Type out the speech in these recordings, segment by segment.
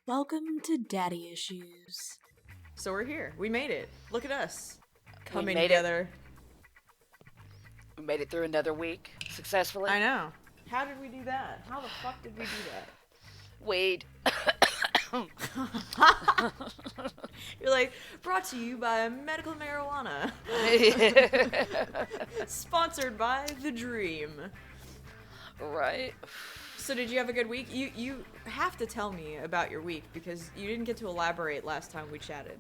Welcome to Daddy Issues. So we're here. We made it. Look at us. Coming made it. together. We made it through another week successfully. I know. How did we do that? How the fuck did we do that? Weed. You're like, brought to you by medical marijuana. Sponsored by The Dream. Right. So did you have a good week? You have to tell me about your week because you didn't get to elaborate last time we chatted.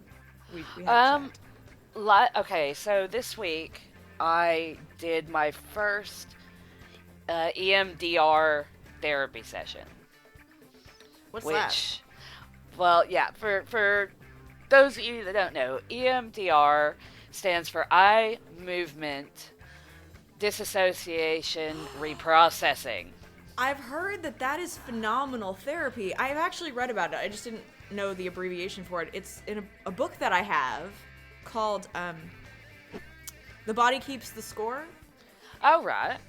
We had a chat. Okay, so this week I did my first EMDR therapy session. What's that? Well, yeah, for those of you that don't know, EMDR stands for Eye Movement Disassociation Reprocessing. I've heard that is phenomenal therapy. I've actually read about it. I just didn't know the abbreviation for it. It's in a book that I have called The Body Keeps the Score. Oh, right.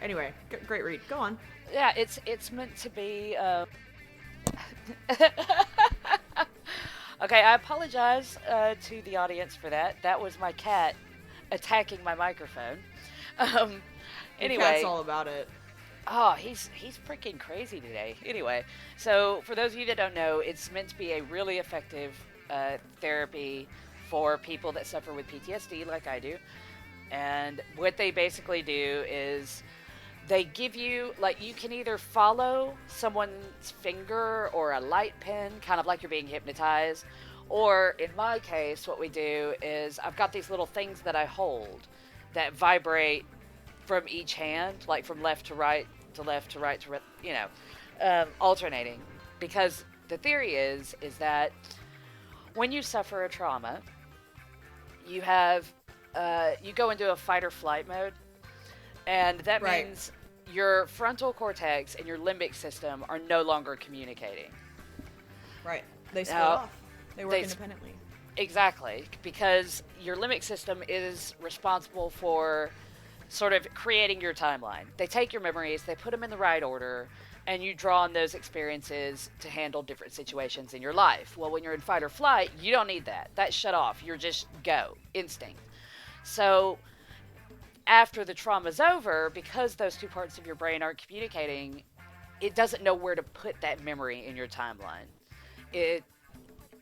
Anyway, great read. Go on. Yeah, it's meant to be... Okay, I apologize to the audience for that. That was my cat attacking my microphone. Anyway, The cat's all about it. oh, he's freaking crazy today. Anyway, so for those of you that don't know, it's meant to be a really effective therapy for people that suffer with PTSD, like I do. And what they basically do is they give you, like, you can either follow someone's finger or a light pen, kind of like you're being hypnotized. Or in my case, what we do is I've got these little things that I hold that vibrate from each hand, like from left to right to left to right to right, alternating. Because the theory is that when you suffer a trauma, you have, you go into a fight or flight mode. And that Right. means your frontal cortex and your limbic system are no longer communicating. Right. They split Now, off. They work they independently. Exactly, because your limbic system is responsible for sort of creating your timeline. They take your memories, they put them in the right order, and you draw on those experiences to handle different situations in your life. Well, when you're in fight or flight, you don't need that. That's shut off. You're just go, instinct. So after the trauma's over, because those two parts of your brain aren't communicating, it doesn't know where to put that memory in your timeline. It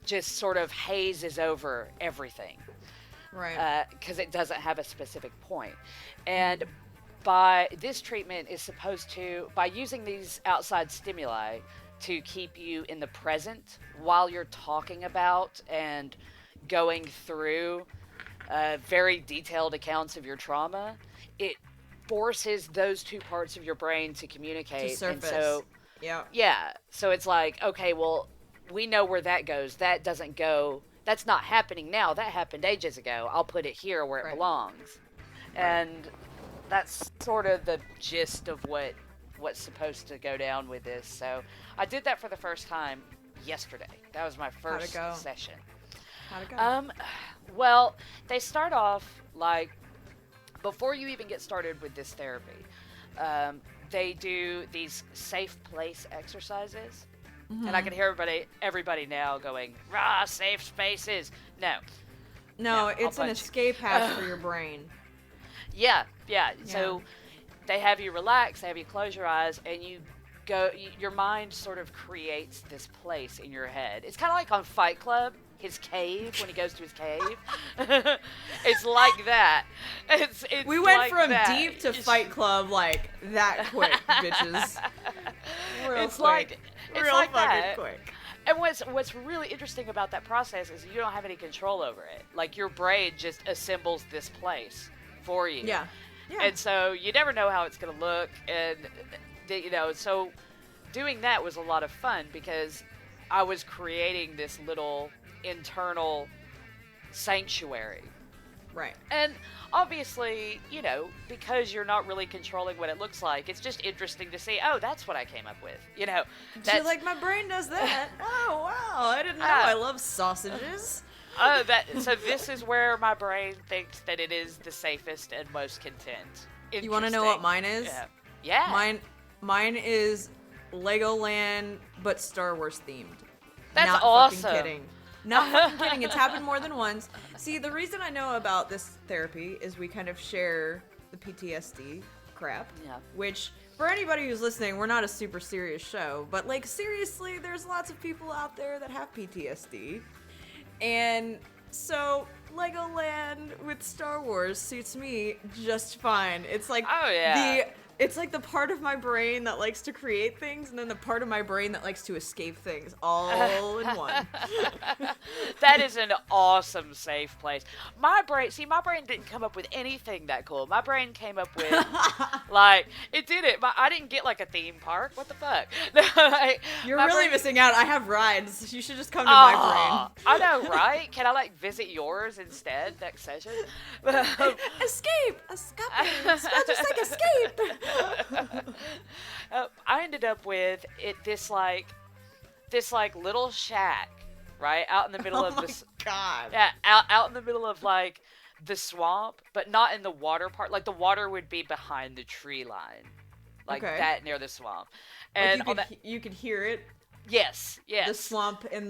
just sort of hazes over everything. Right. Because it doesn't have a specific point. And by this treatment is supposed to, by using these outside stimuli to keep you in the present while you're talking about and going through very detailed accounts of your trauma, it forces those two parts of your brain to communicate. To surface. And so, yeah. so it's like, okay, well, we know where that goes. That doesn't go, that's not happening now. That happened ages ago. I'll put it here where it belongs. And that's sort of the gist of what's supposed to go down with this. So I did that for the first time yesterday. That was my first session. How'd it go? Well, they start off, like, before you even get started with this therapy, they do these safe place exercises. Mm-hmm. And I can hear everybody now going, rah, safe spaces. No, it's an escape hatch for your brain. Yeah. So they have you relax, they have you close your eyes, and you go, your mind sort of creates this place in your head. It's kind of like on Fight Club, his cave, when he goes to his cave. It's like that. We went like from that. deep to Fight Club like that quick, bitches. Real It's quick. It's Real like fucking that. quick. And what's really interesting about that process is you don't have any control over it. Like, your brain just assembles this place for you. Yeah. And so you never know how it's going to look. And, so doing that was a lot of fun because I was creating this little internal sanctuary. Right. And obviously, because you're not really controlling what it looks like, it's just interesting to see, oh, that's what I came up with. You're like, my brain does that. Oh, wow. I didn't know I love sausages. So this is where my brain thinks that it is the safest and most content. You want to know what mine is? Yeah. Mine is Legoland, but Star Wars themed. That's Not awesome. fucking kidding. Not fucking kidding. It's happened more than once. See, the reason I know about this therapy is we kind of share the PTSD crap. Yeah. Which, for anybody who's listening, we're not a super serious show. But, like, seriously, there's lots of people out there that have PTSD. And so, Legoland with Star Wars suits me just fine. It's like it's like the part of my brain that likes to create things, and then the part of my brain that likes to escape things, all in one. That is an awesome safe place. My brain didn't come up with anything that cool. My brain came up with, like, it did it, but I didn't get, like, a theme park. What the fuck? You're really missing out. I have rides. You should just come to my brain. I know, right? Can I, like, visit yours instead next session? Escape! Just like escape! I ended up with this little shack, right, out in the middle of this. God. Yeah, out in the middle of, like, the swamp, but not in the water part. Like, the water would be behind the tree line, like that near the swamp. And like you could hear it. Yes. The swamp in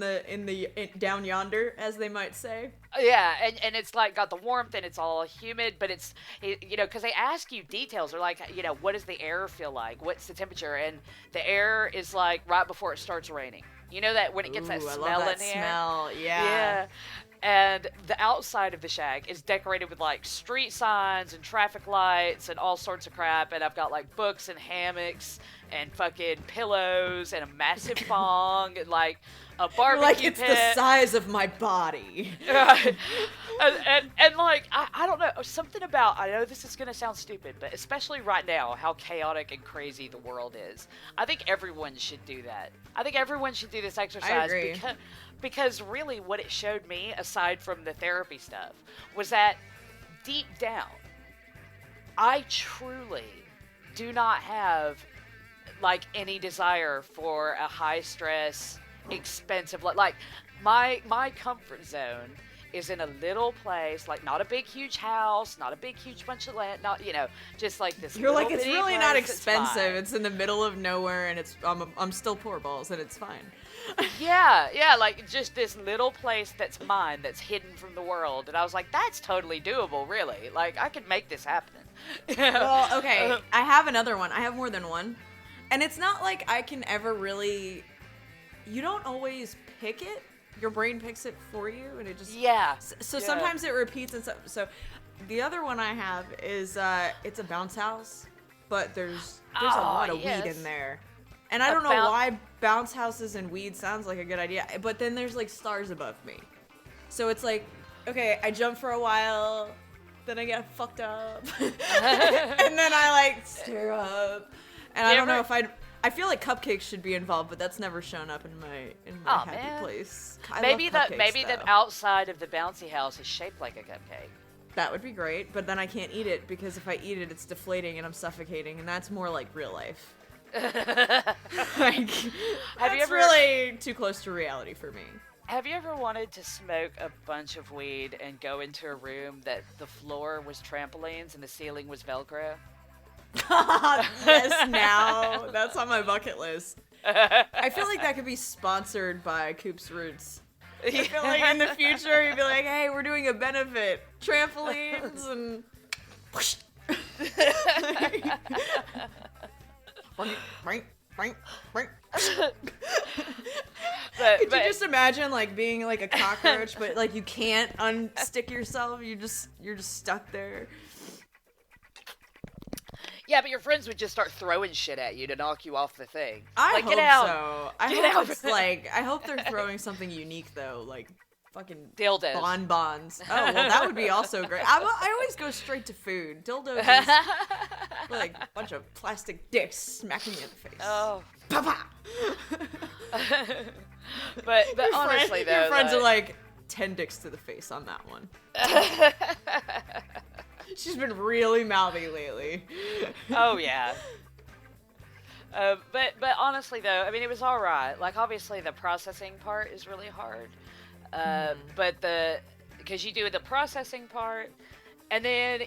down yonder, as they might say. Yeah, and it's like got the warmth and it's all humid, but it's because they ask you details. They're like, what does the air feel like? What's the temperature? And the air is like right before it starts raining. You know that when it gets that smell I love that in the smell. air? Yeah. And the outside of the shack is decorated with, like, street signs and traffic lights and all sorts of crap. And I've got, like, books and hammocks and fucking pillows and a massive bong and, like, a barbecue like, it's pit. the size of my body. and like, I don't know, something about, I know this is going to sound stupid, but especially right now, how chaotic and crazy the world is. I think everyone should do that. I think everyone should do this exercise. I agree. Because really what it showed me, aside from the therapy stuff, was that deep down, I truly do not have, like, any desire for a high stress, expensive, like my comfort zone is in a little place, like, not a big huge house, not a big huge bunch of land, not, just like this. You're like, it's really not expensive. It's in the middle of nowhere, and I'm still poor balls, and it's fine. yeah, like, just this little place that's mine, that's hidden from the world. And I was like, that's totally doable, really. Like, I could make this happen. Well, okay, I have another one. I have more than one. And it's not like I can ever really... You don't always pick it. Your brain picks it for you, and it just... Yeah. So sometimes it repeats, and so the other one I have is, it's a bounce house, but there's a lot of weed in there. And I don't know why bounce houses and weed sounds like a good idea, but then there's, like, stars above me. So it's like, okay, I jump for a while, then I get fucked up, and then I, like, stare up. And I don't know if I feel like cupcakes should be involved, but that's never shown up in my happy place. Maybe the outside of the bouncy house is shaped like a cupcake. That would be great, but then I can't eat it because if I eat it, it's deflating and I'm suffocating, and that's more like real life. Like, that's really too close to reality for me. Have you ever wanted to smoke a bunch of weed and go into a room that the floor was trampolines and the ceiling was Velcro? Yes, now. That's on my bucket list. I feel like that could be sponsored by Coop's Roots. I feel like in the future you'd be like, hey, we're doing a benefit. Trampolines and... Could you just imagine, like, being like a cockroach, but, like, you can't unstick yourself? You're just stuck there. Yeah, but your friends would just start throwing shit at you to knock you off the thing. I hope so. I hope they're throwing something unique, though, like fucking dildos, bonbons. Oh, well, that would be also great. I always go straight to food. Dildos is like a bunch of plastic dicks smacking you in the face. Oh, Papa. but honestly, though, your friends are like 10 dicks to the face on that one. She's been really mouthy lately. Oh, yeah. But honestly, though, I mean, it was all right. Like, obviously, the processing part is really hard. But because you do the processing part, and then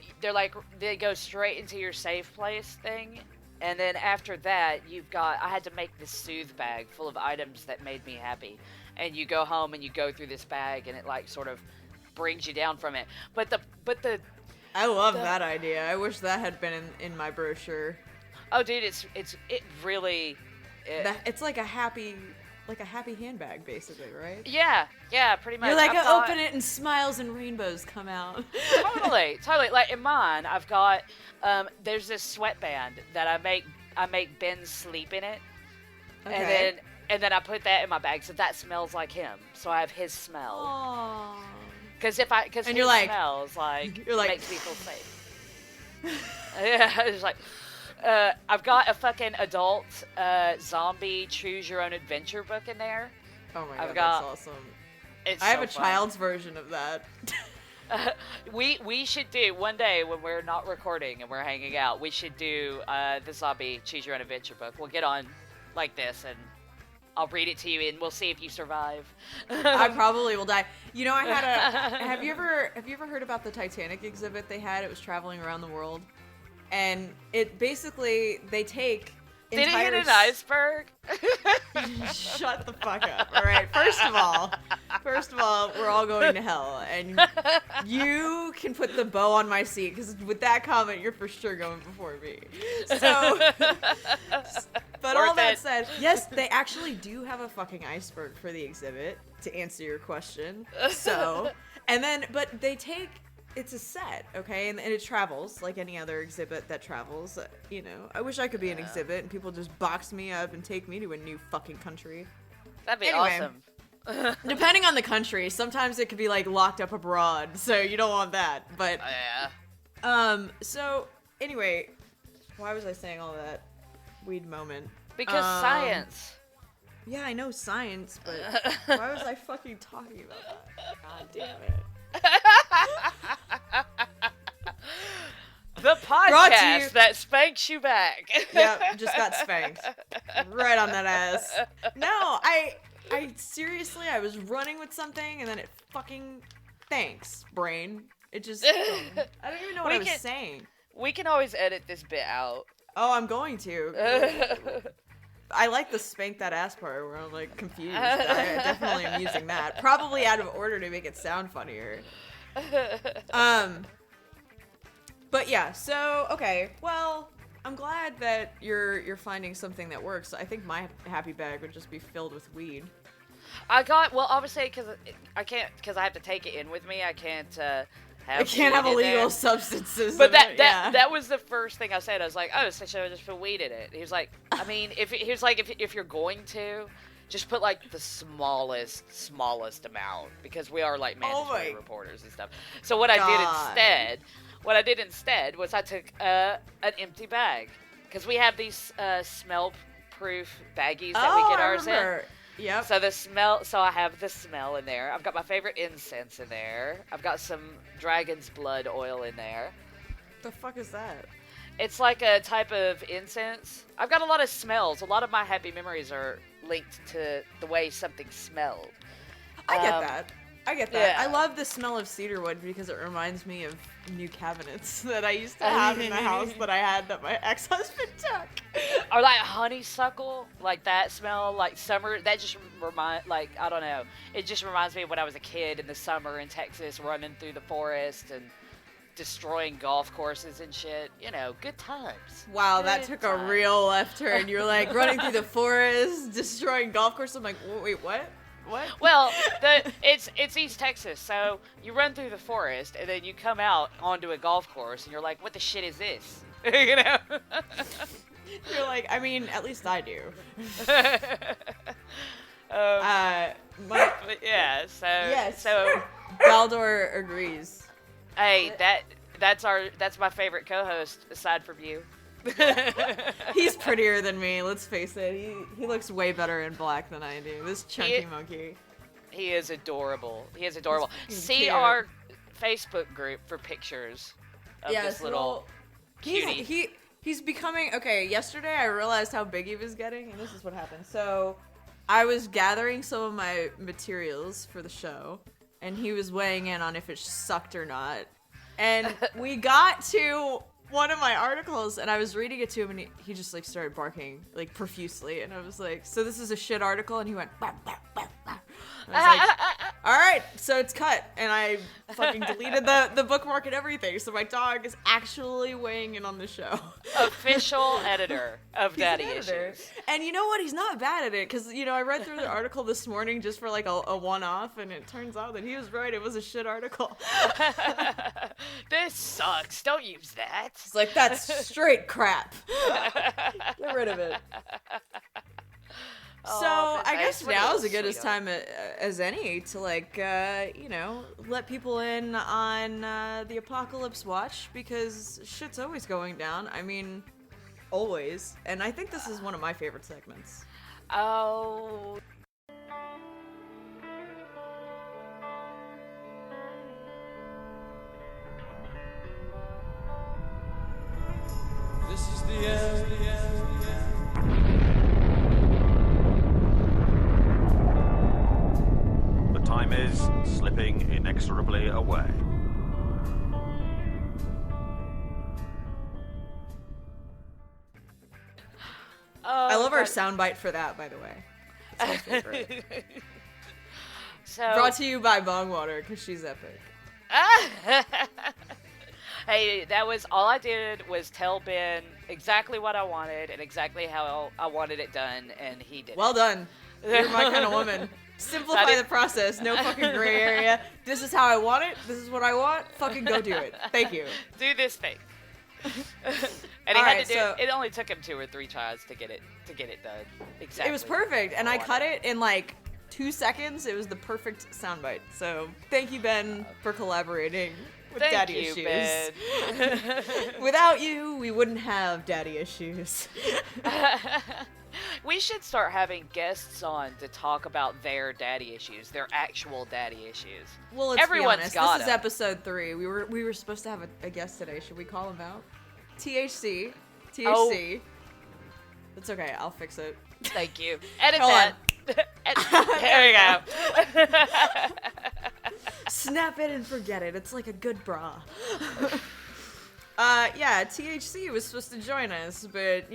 they go straight into your safe place thing. And then after that, I had to make this soothe bag full of items that made me happy. and you go home and you go through this bag, and it like sort of brings you down from it. But the I love that idea. I wish that had been in my brochure. oh, dude, it really. It's like a happy handbag, basically, right? Yeah, pretty much. You're like, open it and smiles and rainbows come out. Totally. Like in mine, I've got there's this sweatband that I make Ben sleep in it, Okay. and then I put that in my bag, so that smells like him. So I have his smell. Aww. Because his you're like, smells like you're like, makes me feel safe. Yeah, it's like. I've got a fucking adult zombie choose your own adventure book in there. Oh my god, that's awesome. I have a child's version of that. We should do one day when we're not recording and we're hanging out. We should do the zombie choose your own adventure book. We'll get on like this and I'll read it to you and we'll see if you survive. I probably will die. You know, I had a. Have you ever heard about the Titanic exhibit they had? It was traveling around the world. And it basically, they take Did it hit an iceberg? Shut the fuck up. All right. First of all, we're all going to hell, and you can put the bow on my seat because with that comment, you're for sure going before me. So, but all that said, yes, they actually do have a fucking iceberg for the exhibit. To answer your question, so, and then, but they take. It's a set, okay, and it travels like any other exhibit that travels. You know, I wish I could be an exhibit and people just box me up and take me to a new fucking country. That'd be awesome. Depending on the country, sometimes it could be like locked up abroad, so you don't want that. But so anyway, why was I saying all that weed moment? Because science. Yeah, I know science, but why was I fucking talking about that? God damn it. The podcast that spanks you back. Yep, just got spanked. Right on that ass. No, I seriously, I was running with something and then it fucking, thanks, brain. It just, I don't even know what I was saying. We can always edit this bit out. Oh, I'm going to. I like the spank that ass part where I'm like confused. I definitely am using that. Probably out of order to make it sound funnier. But yeah, so okay. Well, I'm glad that you're finding something that works. I think my happy bag would just be filled with weed. Obviously because I have to take it in with me. I can't have illegal substances. But that was the first thing I said. I was like, oh, so should I just put weed in it? He was like, I mean, if you're going to, just put like the smallest amount because we are like mandatory reporters and stuff. So what I did instead was I took an empty bag because we have these smell-proof baggies that we get ours in. Yep. So I have the smell in there. I've got my favorite incense in there. I've got some dragon's blood oil in there. The fuck is that? It's like a type of incense. I've got a lot of smells. A lot of my happy memories are linked to the way something smelled. I get that. Yeah. I love the smell of cedarwood because it reminds me of new cabinets that I used to have in the house that I had that my ex-husband took. Or like honeysuckle, like that smell, like summer. That just I don't know. It just reminds me of when I was a kid in the summer in Texas, running through the forest and destroying golf courses and shit. You know, good times. Wow, that took a real left turn. You're like running through the forest, destroying golf courses. I'm like, wait, what? What? Well, it's East Texas, so you run through the forest and then you come out onto a golf course and you're like, what the shit is this? You know? You're like, I mean, at least I do. So Baldor agrees. Hey, that's my favorite co-host aside from you. He's prettier than me, let's face it. He looks way better in black than I do. This chunky monkey. He is adorable. See cute. our Facebook group for pictures of this little cutie. He's becoming... Okay, yesterday I realized how big he was getting, and this is what happened. So, I was gathering some of my materials for the show, and he was weighing in on if it sucked or not. And we got to one of my articles, and I was reading it to him, and he just, like, started barking, like, profusely. And I was like, so this is a shit article? And he went, bah, bah, bah, bah. I was like, all right, so it's cut. And I fucking deleted the bookmark and everything. So my dog is actually weighing in on the show. Official editor of Daddy editor. Issues. And you know what? He's not bad at it. Because, I read through the article this morning just for like a one-off. And it turns out that he was right. It was a shit article. This sucks. Don't use that. It's like, that's straight crap. Get rid of it. So I guess now is as good as time as any to let people in on the Apocalypse Watch, because shit's always going down. I mean, always. And I think this is one of my favorite segments. Oh. This is the end. Time is slipping inexorably away. I love our soundbite for that, by the way. It's my favorite. So brought to you by Bongwater, because she's epic. Hey, that was all I did was tell Ben exactly what I wanted and exactly how I wanted it done, and he did. Well done. You're my kind of woman. Simplify the process. No fucking gray area. This is how I want it. This is what I want. Fucking go do it. Thank you. Do this thing. And he had to do it. It only took him 2 or 3 tries to get it done. Exactly. It was perfect, and I cut it in like 2 seconds. It was the perfect soundbite. So thank you, Ben, for collaborating with Daddy Issues. Ben. Without you, we wouldn't have Daddy Issues. We should start having guests on to talk about their daddy issues, their actual daddy issues. Well, let's Everyone's be honest. got This is episode 3. We were supposed to have a guest today. Should we call him out? THC. Oh. It's okay. I'll fix it. Thank you. Edit Hold that. There we go. Snap it and forget it. It's like a good bra. Yeah, THC was supposed to join us, but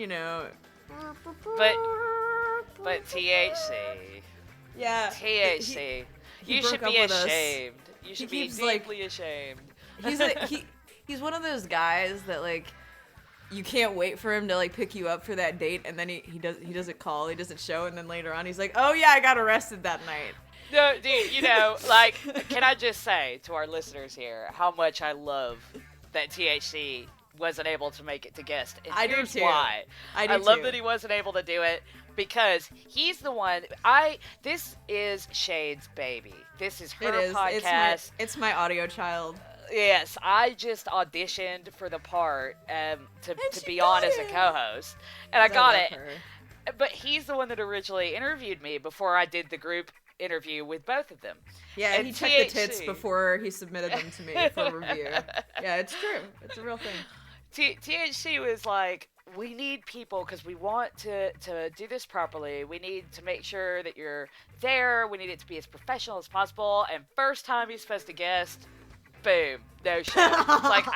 But THC. Yeah. THC. He You should broke be up with us. ashamed. You should be keeps, deeply ashamed. He's one of those guys that you can't wait for him to pick you up for that date, and then he doesn't call, he doesn't show, and then later on he's like, oh yeah, I got arrested that night. No, dude, can I just say to our listeners here how much I love that THC wasn't able to make it to guest. And I do here's too. why. I love that he wasn't able to do it because he's the one. This is Shade's baby. This is her podcast. It's my audio child. Yes, I just auditioned for the part to be on as a co-host, and I got it. Her. But he's the one that originally interviewed me before I did the group interview with both of them. Yeah, and he checked the tits before he submitted them to me for review. Yeah, it's true. It's a real thing. THC was like, we need people because we want to do this properly. We need to make sure that you're there. We need it to be as professional as possible. And first time he's supposed to guest, boom, no show. It's like,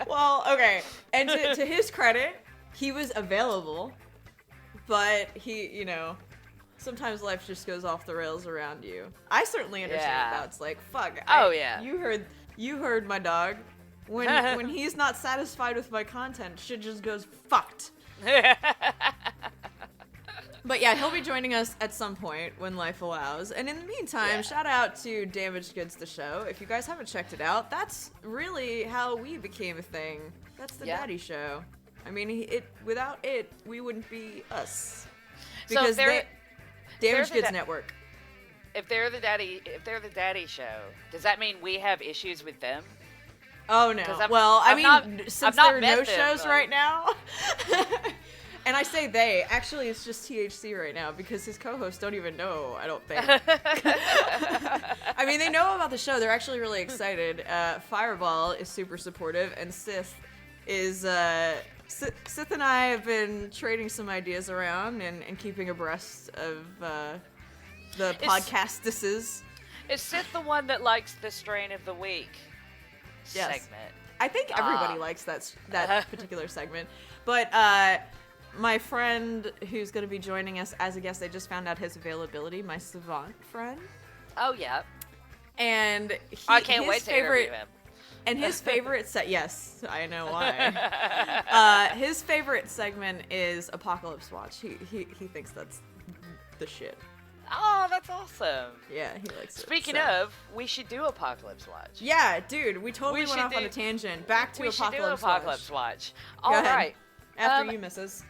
Well, okay. And to his credit, he was available, but he, sometimes life just goes off the rails around you. I certainly understand that. It's like, fuck. Yeah. You heard my dog. When he's not satisfied with my content, shit just goes fucked. But yeah, he'll be joining us at some point when life allows. And in the meantime, shout out to Damaged Goods the show. If you guys haven't checked it out, that's really how we became a thing. That's the Daddy Show. I mean, without it, we wouldn't be us. Because Damaged Goods Network. If they're the daddy show, does that mean we have issues with them? Oh no. Since there are no shows right now, and I say they, actually it's just THC right now because his co-hosts don't even know, I don't think. I mean, they know about the show. They're actually really excited. Fireball is super supportive, and Sith is Sith and I have been trading some ideas around and keeping abreast of the podcastices. Is Sith the one that likes the strain of the week segment? I think everybody likes that particular segment. But my friend who's going to be joining us as a guest, I just found out his availability, my savant friend. Oh, yeah. And I can't wait to interview him. And his favorite yes, I know why. His favorite segment is Apocalypse Watch. He thinks that's the shit. Oh, that's awesome. Yeah, he likes it. Speaking of, we should do Apocalypse Watch. Yeah, dude, we totally went off on a tangent. Back to Apocalypse Watch. All Go ahead. right. After you, Mrs.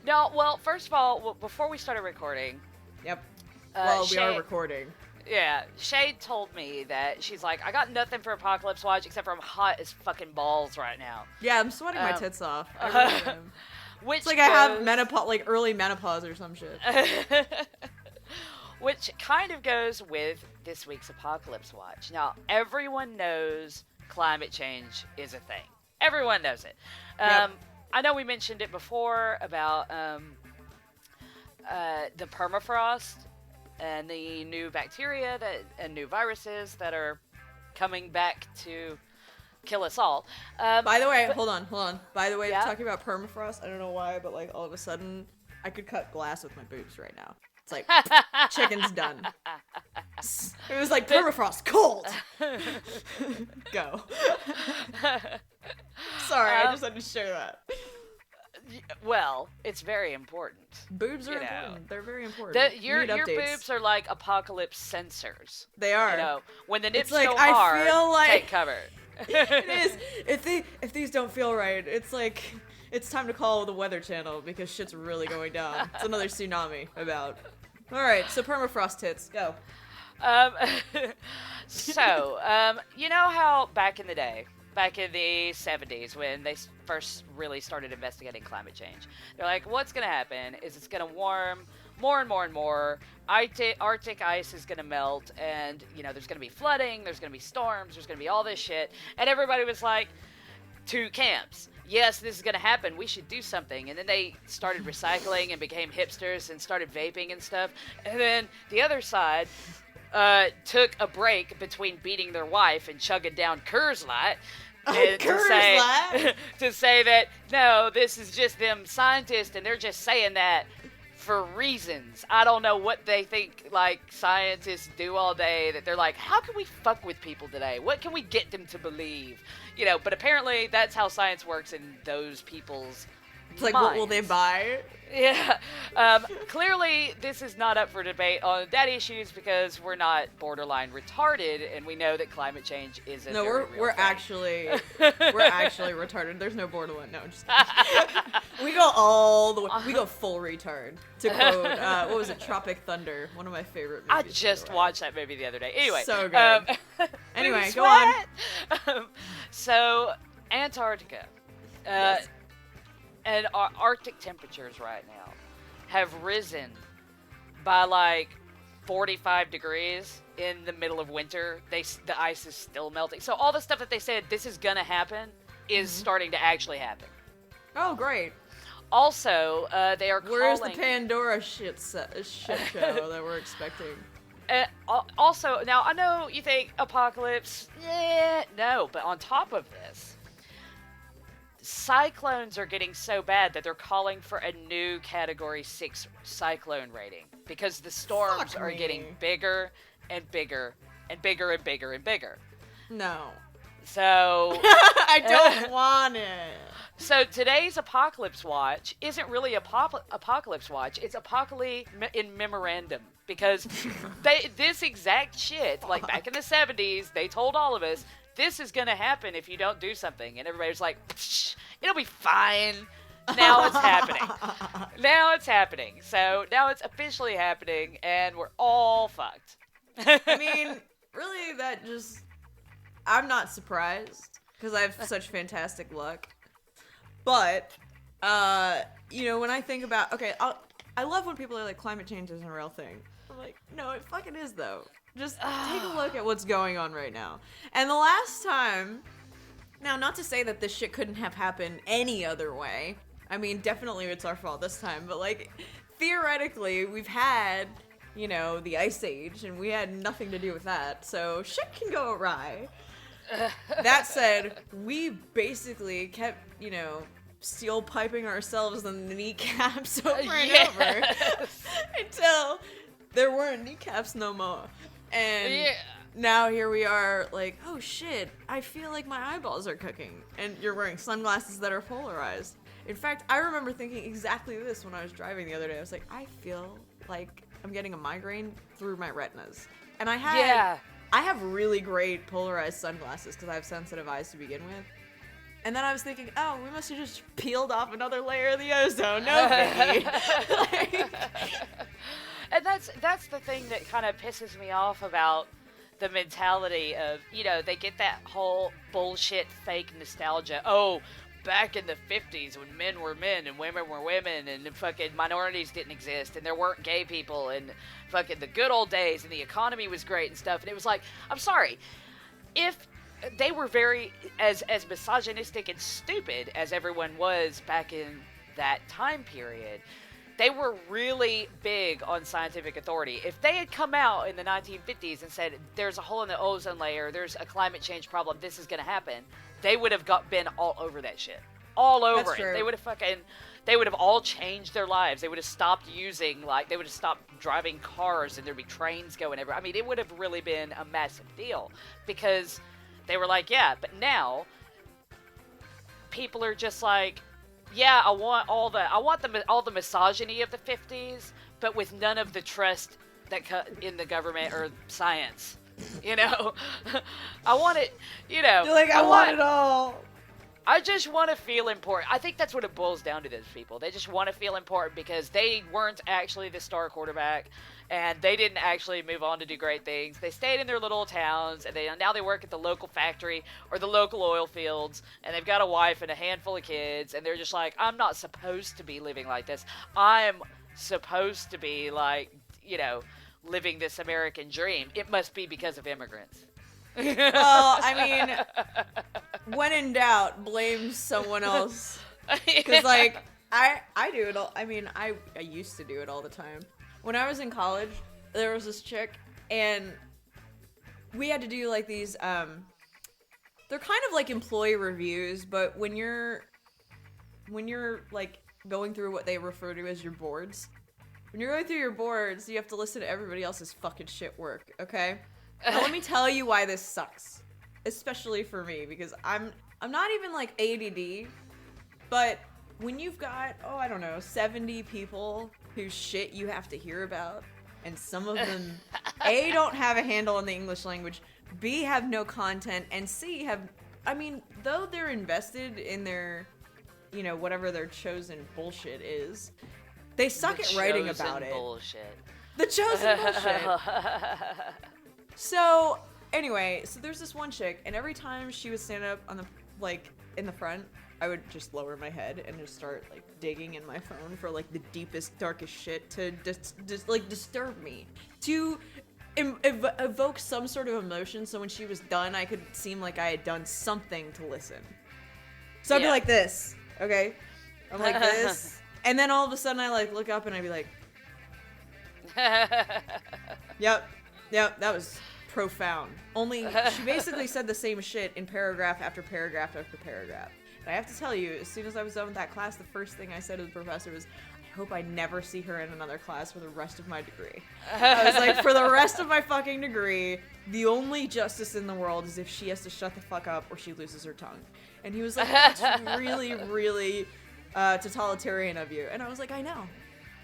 No, well, first of all, before we started recording. Yep. Well, we are Shay- recording. Yeah, Shade told me that she's like, I got nothing for Apocalypse Watch except for I'm hot as fucking balls right now. Yeah, I'm sweating my tits off. I really am. Which It's like I have menopause, like early menopause or some shit. Which kind of goes with this week's Apocalypse Watch. Now, everyone knows climate change is a thing. Everyone knows it. Yep. I know we mentioned it before about the permafrost and the new bacteria and new viruses that are coming back to kill us all. By the way, hold on. By the way, Yeah? talking about permafrost, I don't know why, but like all of a sudden, I could cut glass with my boobs right now. It's like, chicken's done. It was like permafrost, cold. Go. Sorry, I just had to share that. Well, it's very important. Boobs are You know. important. They're very important. Your Need updates. boobs are like apocalypse sensors. They are. You know, when the nips like, go I hard, feel like- take cover. It is. If these don't feel right, it's like it's time to call the Weather Channel because shit's really going down. It's another tsunami about. All right, so permafrost tits, go. You know how back in the day, back in the 70s, when they first really started investigating climate change, they're like, what's going to happen is it's going to warm more and more and more. Arctic ice is going to melt, and, you know, there's going to be flooding, there's going to be storms, there's going to be all this shit. And everybody was like, two camps. Yes, this is going to happen. We should do something. And then they started recycling and became hipsters and started vaping and stuff. And then the other side took a break between beating their wife and chugging down Coors Light. To say that, no, this is just them scientists and they're just saying that for reasons. I don't know what they think, like, scientists do all day, that they're like, how can we fuck with people today? What can we get them to believe? You know, but apparently that's how science works in those people's It's like, minds. what will they buy? Yeah. Clearly, this is not up for debate on that issues because we're not borderline retarded, and we know that climate change is a No, very we're real thing. actually retarded. There's no borderline. No, just kidding. We go all the way. We go full retard. To quote, what was it? Tropic Thunder, one of my favorite I movies. just watched that movie the other day. Anyway. So good. Anyway, Big go on. sweat! So, Antarctica. Yes. And Arctic temperatures right now have risen by like 45 degrees in the middle of winter. The ice is still melting. So all the stuff that they said this is gonna happen is starting to actually happen. Oh, great. Also, they are Where's calling... the Pandora shit show that we're expecting? Also, now I know you think apocalypse, no, but on top of this, cyclones are getting so bad that they're calling for a new Category 6 cyclone rating because the storms Fuck are me. getting bigger and bigger and bigger and bigger and bigger. No. So I don't want it. So today's Apocalypse Watch isn't really Apocalypse Watch. It's Apocalypse in Memorandum because this exact shit, like back in the 70s, they told all of us, this is going to happen if you don't do something. And everybody was like, psh, it'll be fine. Now it's happening. Now it's happening. So now it's officially happening and we're all fucked. I mean, really, I'm not surprised because I have such fantastic luck. But, when I think about, I love when people are like, climate change isn't a real thing. I'm like, no, it fucking is, though. Just take a look at what's going on right now. And the last time, now, not to say that this shit couldn't have happened any other way. I mean, definitely it's our fault this time. But, like, theoretically, we've had, the Ice Age, and we had nothing to do with that. So shit can go awry. That said, we basically kept, steel piping ourselves in the kneecaps over and Yes. over until there weren't kneecaps no more. And Yeah. now here we are, like, oh shit, I feel like my eyeballs are cooking. And you're wearing sunglasses that are polarized. In fact, I remember thinking exactly this when I was driving the other day. I was like, I feel like I'm getting a migraine through my retinas. And I have really great polarized sunglasses because I have sensitive eyes to begin with. And then I was thinking, oh, we must have just peeled off another layer of the ozone. No biggie. And that's the thing that kind of pisses me off about the mentality of, you know, they get that whole bullshit fake nostalgia. Oh, back in the 50s when men were men and women were women and the fucking minorities didn't exist and there weren't gay people and fucking the good old days and the economy was great and stuff. And it was like, I'm sorry, if they were very as misogynistic and stupid as everyone was back in that time period, they were really big on scientific authority. If they had come out in the 1950s and said, there's a hole in the ozone layer, there's a climate change problem, this is going to happen, they would have been all over that shit. All over That's it. true. They would have all changed their lives. They would have stopped they would have stopped driving cars and there'd be trains going everywhere. I mean, it would have really been a massive deal because they were like, yeah, but now people are just like, yeah, I want all the misogyny of the 50s, but with none of the trust that in the government or science. You know, I want it. You know, You're like, I want it all. I just want to feel important. I think that's what it boils down to. Those people, they just want to feel important because they weren't actually the star quarterback, and they didn't actually move on to do great things. They stayed in their little towns, and now they work at the local factory or the local oil fields, and they've got a wife and a handful of kids, and they're just like, I'm not supposed to be living like this. I'm supposed to be like, you know, living this American dream. It must be because of immigrants. Well, I mean, when in doubt, blame someone else. Because, like, I do it all. I mean, I used to do it all the time. When I was in college, there was this chick, and we had to do, like, these, they're kind of like employee reviews, but when you're, like, going through what they refer to as your boards, when you're going through your boards, you have to listen to everybody else's fucking shit work, okay? Now let me tell you why this sucks. Especially for me, because I'm not even like ADD, but when you've got, I don't know, 70 people whose shit you have to hear about, and some of them, A, don't have a handle on the English language, B, have no content, and C, though they're invested in their, you know, whatever their chosen bullshit is, they suck at writing about it. Bullshit. The chosen bullshit. So, anyway, there's this one chick, and every time she would stand up on the, like, in the front, I would just lower my head and just start, like, digging in my phone for, like, the deepest, darkest shit to just like, disturb me. To evoke some sort of emotion, so when she was done, I could seem like I had done something to listen. So I'd be like this, okay? I'm like this, and then all of a sudden I, like, look up and I'd be like, Yep, that was profound. Only, she basically said the same shit in paragraph after paragraph after paragraph. And I have to tell you, as soon as I was done with that class, the first thing I said to the professor was, I hope I never see her in another class for the rest of my degree. I was like, for the rest of my fucking degree, the only justice in the world is if she has to shut the fuck up or she loses her tongue. And he was like, that's really, really totalitarian of you. And I was like, I know.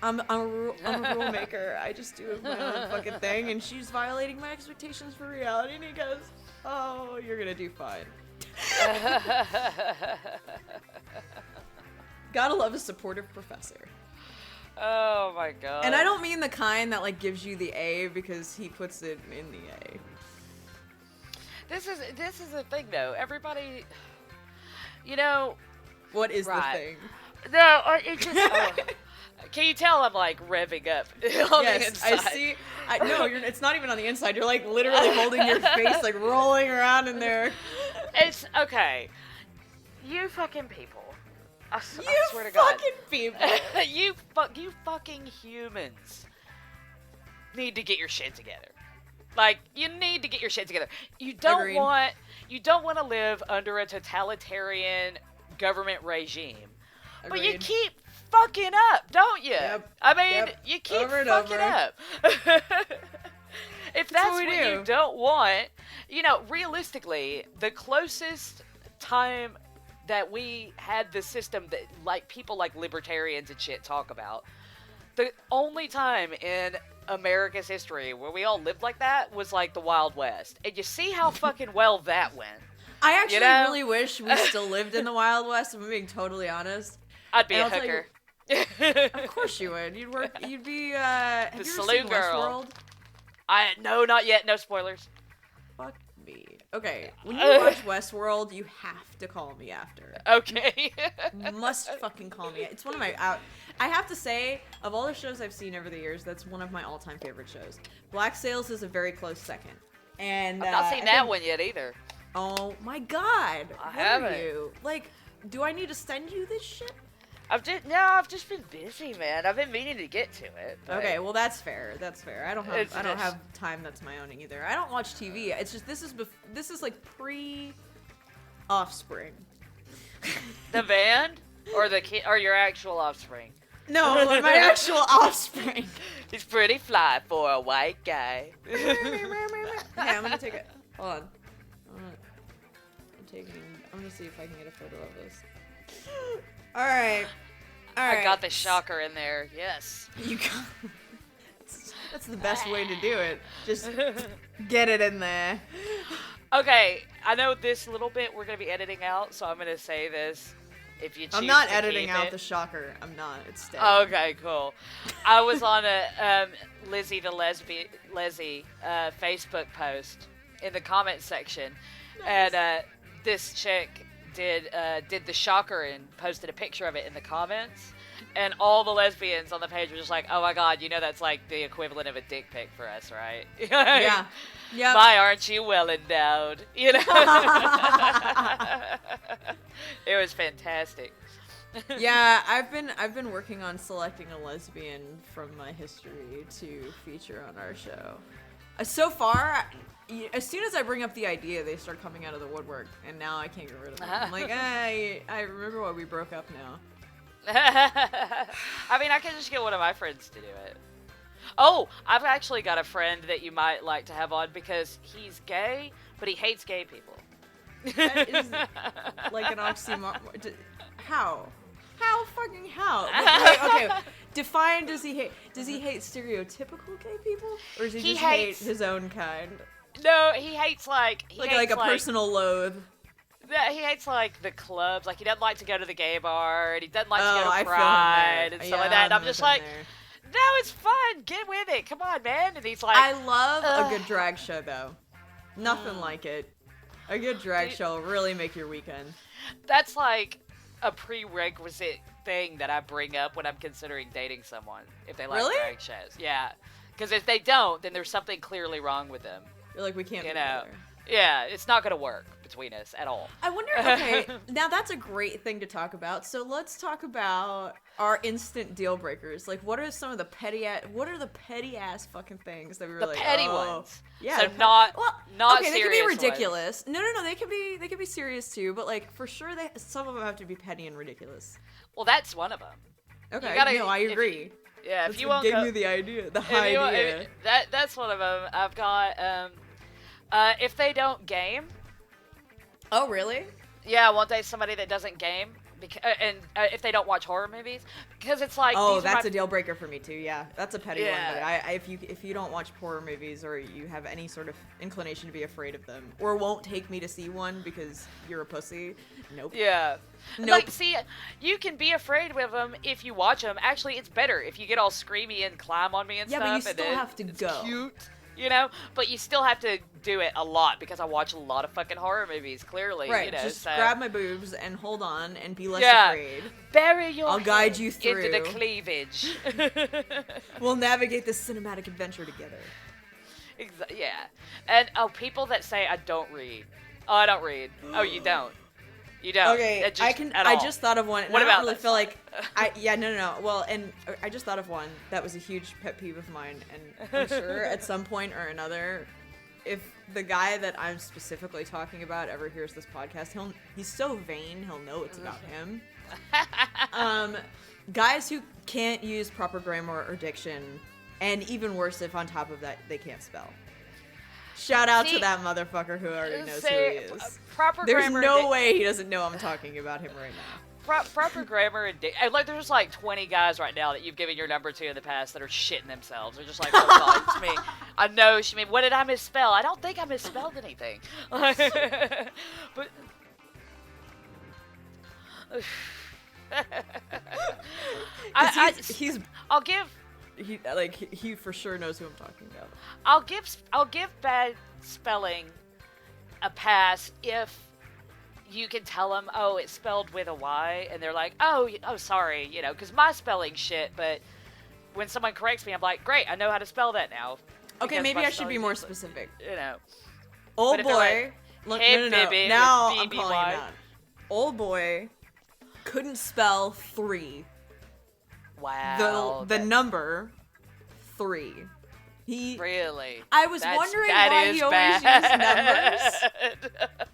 I'm a rule maker. I just do my own fucking thing, and she's violating my expectations for reality. And he goes, "Oh, you're gonna do fine." Gotta love a supportive professor. Oh my god. And I don't mean the kind that like gives you the A because he puts it in the A. This is the thing though. Everybody, you know. What is right. the thing? No, it's just. Can you tell I'm like revving up on the inside? I see. No, it's not even on the inside. You're like literally holding your face, like rolling around in there. It's okay. You fucking people. I swear to God. You fucking people. you fucking humans need to get your shit together. Like, you need to get your shit together. You don't want to live under a totalitarian government regime But you Agreed. keep fucking up, don't you? Yep. I mean, Yep. you keep Over and fucking over. up. If that's what what we do. you don't want, realistically, the closest time that we had the system that like people like libertarians and shit talk about, the only time in America's history where we all lived like that was like the Wild West. And you see how fucking well that went. I actually know? really wish we still lived in the Wild West, if I'm being totally honest. I'd be And a I'll tell hooker. Of course you would. You'd be, have you ever saloon seen girl. Westworld? No, not yet. No spoilers. Fuck me. Okay, when you watch Westworld, you have to call me after. Okay. Must fucking call me. It's one of my I have to say, of all the shows I've seen over the years, that's one of my all-time favorite shows. Black Sails is a very close second. And I've not seen I that think- one yet either. Oh my god. I What haven't. Are you? Like, do I need to send you this shit? I've just been busy, man. I've been meaning to get to it. but- Okay, well that's fair. That's fair. I don't It's- have time that's my own either. I don't watch TV. It's just this is like pre Offspring. The band or the kid or your actual offspring? No, like my actual Offspring. He's pretty fly for a white guy. Okay, I'm gonna take it. Hold on. I'm gonna see if I can get a photo of this. All right. I got the shocker in there. Yes. You got. That's the best way to do it. Just get it in there. Okay, I know this little bit we're gonna be editing out, so I'm gonna say this. If you choose I'm not to editing keep out it- the shocker. I'm not. It's staying. Okay, cool. I was on a Lizzie the Leslie Facebook post in the comment section, and this chick did the shocker and posted a picture of it in the comments, and all the lesbians on the page were just like, "Oh my god, that's like the equivalent of a dick pic for us, right?" Yeah. Yeah. My, aren't you well endowed? It was fantastic. Yeah, I've been working on selecting a lesbian from my history to feature on our show. So far, as soon as I bring up the idea, they start coming out of the woodwork, and now I can't get rid of them. I'm like, I remember why we broke up now. I mean, I could just get one of my friends to do it. Oh, I've actually got a friend that you might like to have on because he's gay, but he hates gay people. That is like an oxymoron. How? How fucking how? Like, wait, okay, define. Does he hate stereotypical gay people, or does he He just hates- hate his own kind? No, he hates Like a personal loathe. Yeah, he hates like the clubs. Like he doesn't like to go to the gay bar, and he doesn't like to go I to feel him Pride there. and stuff Yeah, like that. And I'm with just him like, there. no, it's fun. Get with it. Come on, man. And he's like, I love a Ugh. good drag show though. Nothing like it. A good drag Dude. show will really make your weekend. that's like a prerequisite thing that I bring up when I'm considering dating someone if they like Really? drag shows. Yeah, because if they don't, then there's something clearly wrong with them. You're like, we can't You be know. together. Yeah, it's not gonna work between us at all. I wonder, okay, now that's a great thing to talk about. So let's talk about our instant deal breakers. Like, what are some of the petty ass fucking things that we were The like, petty oh. ones. Yeah. So the not okay, they serious can be ones. ridiculous. No, they can be serious too, but like, for sure, some of them have to be petty and ridiculous. Well, that's one of them. Okay, gotta- no, I if- agree. Yeah, if That's you what won't gave go, me the idea, the if you idea. want- that's one of them. I've got if they don't game. Oh, really? Yeah, I won't date somebody that doesn't game, and if they don't watch horror movies, because it's like Oh, these are that's my- a deal breaker for me too. Yeah, that's a petty Yeah. one. But if you don't watch horror movies or you have any sort of inclination to be afraid of them, or won't take me to see one because you're a pussy, nope. Yeah. Nope. Like, see, you can be afraid with them if you watch them. Actually, it's better if you get all screamy and climb on me and Yeah, stuff. but you and still then have to it's go. Cute, but you still have to do it a lot because I watch a lot of fucking horror movies. Clearly, Right, just so. grab my boobs and hold on and be less Yeah. afraid. Bury your I'll guide head you into the through. cleavage. We'll navigate this cinematic adventure together. Yeah. And people that say I don't read. Oh, I don't read. Oh, you don't. You don't. Okay, It I just- can. at I all. just thought of one. And What I about don't really that feel song? like. No. Well, and I just thought of one that was a huge pet peeve of mine, and I'm sure at some point or another, if the guy that I'm specifically talking about ever hears this podcast, he's so vain he'll know it's about him. Guys who can't use proper grammar or diction, and even worse if on top of that they can't spell. Shout out to that motherfucker who already knows who he is. There's no way he doesn't know I'm talking about him right now. Proper grammar and like there's like 20 guys right now that you've given your number to in the past that are shitting themselves. They're just like, oh god, it's me. I know she mean, what did I misspell? I don't think I misspelled anything. But he for sure knows who I'm talking about. I'll give bad spelling a pass if you can tell them, oh, it's spelled with a Y, and they're like, oh, sorry, because my spelling's shit, but when someone corrects me, I'm like, great, I know how to spell that now. Okay, maybe I should be more specific. Old boy, like, hey, no. Now I'm calling him out. Old boy couldn't spell 3. Wow. The number 3. Really? I was wondering why he always used numbers.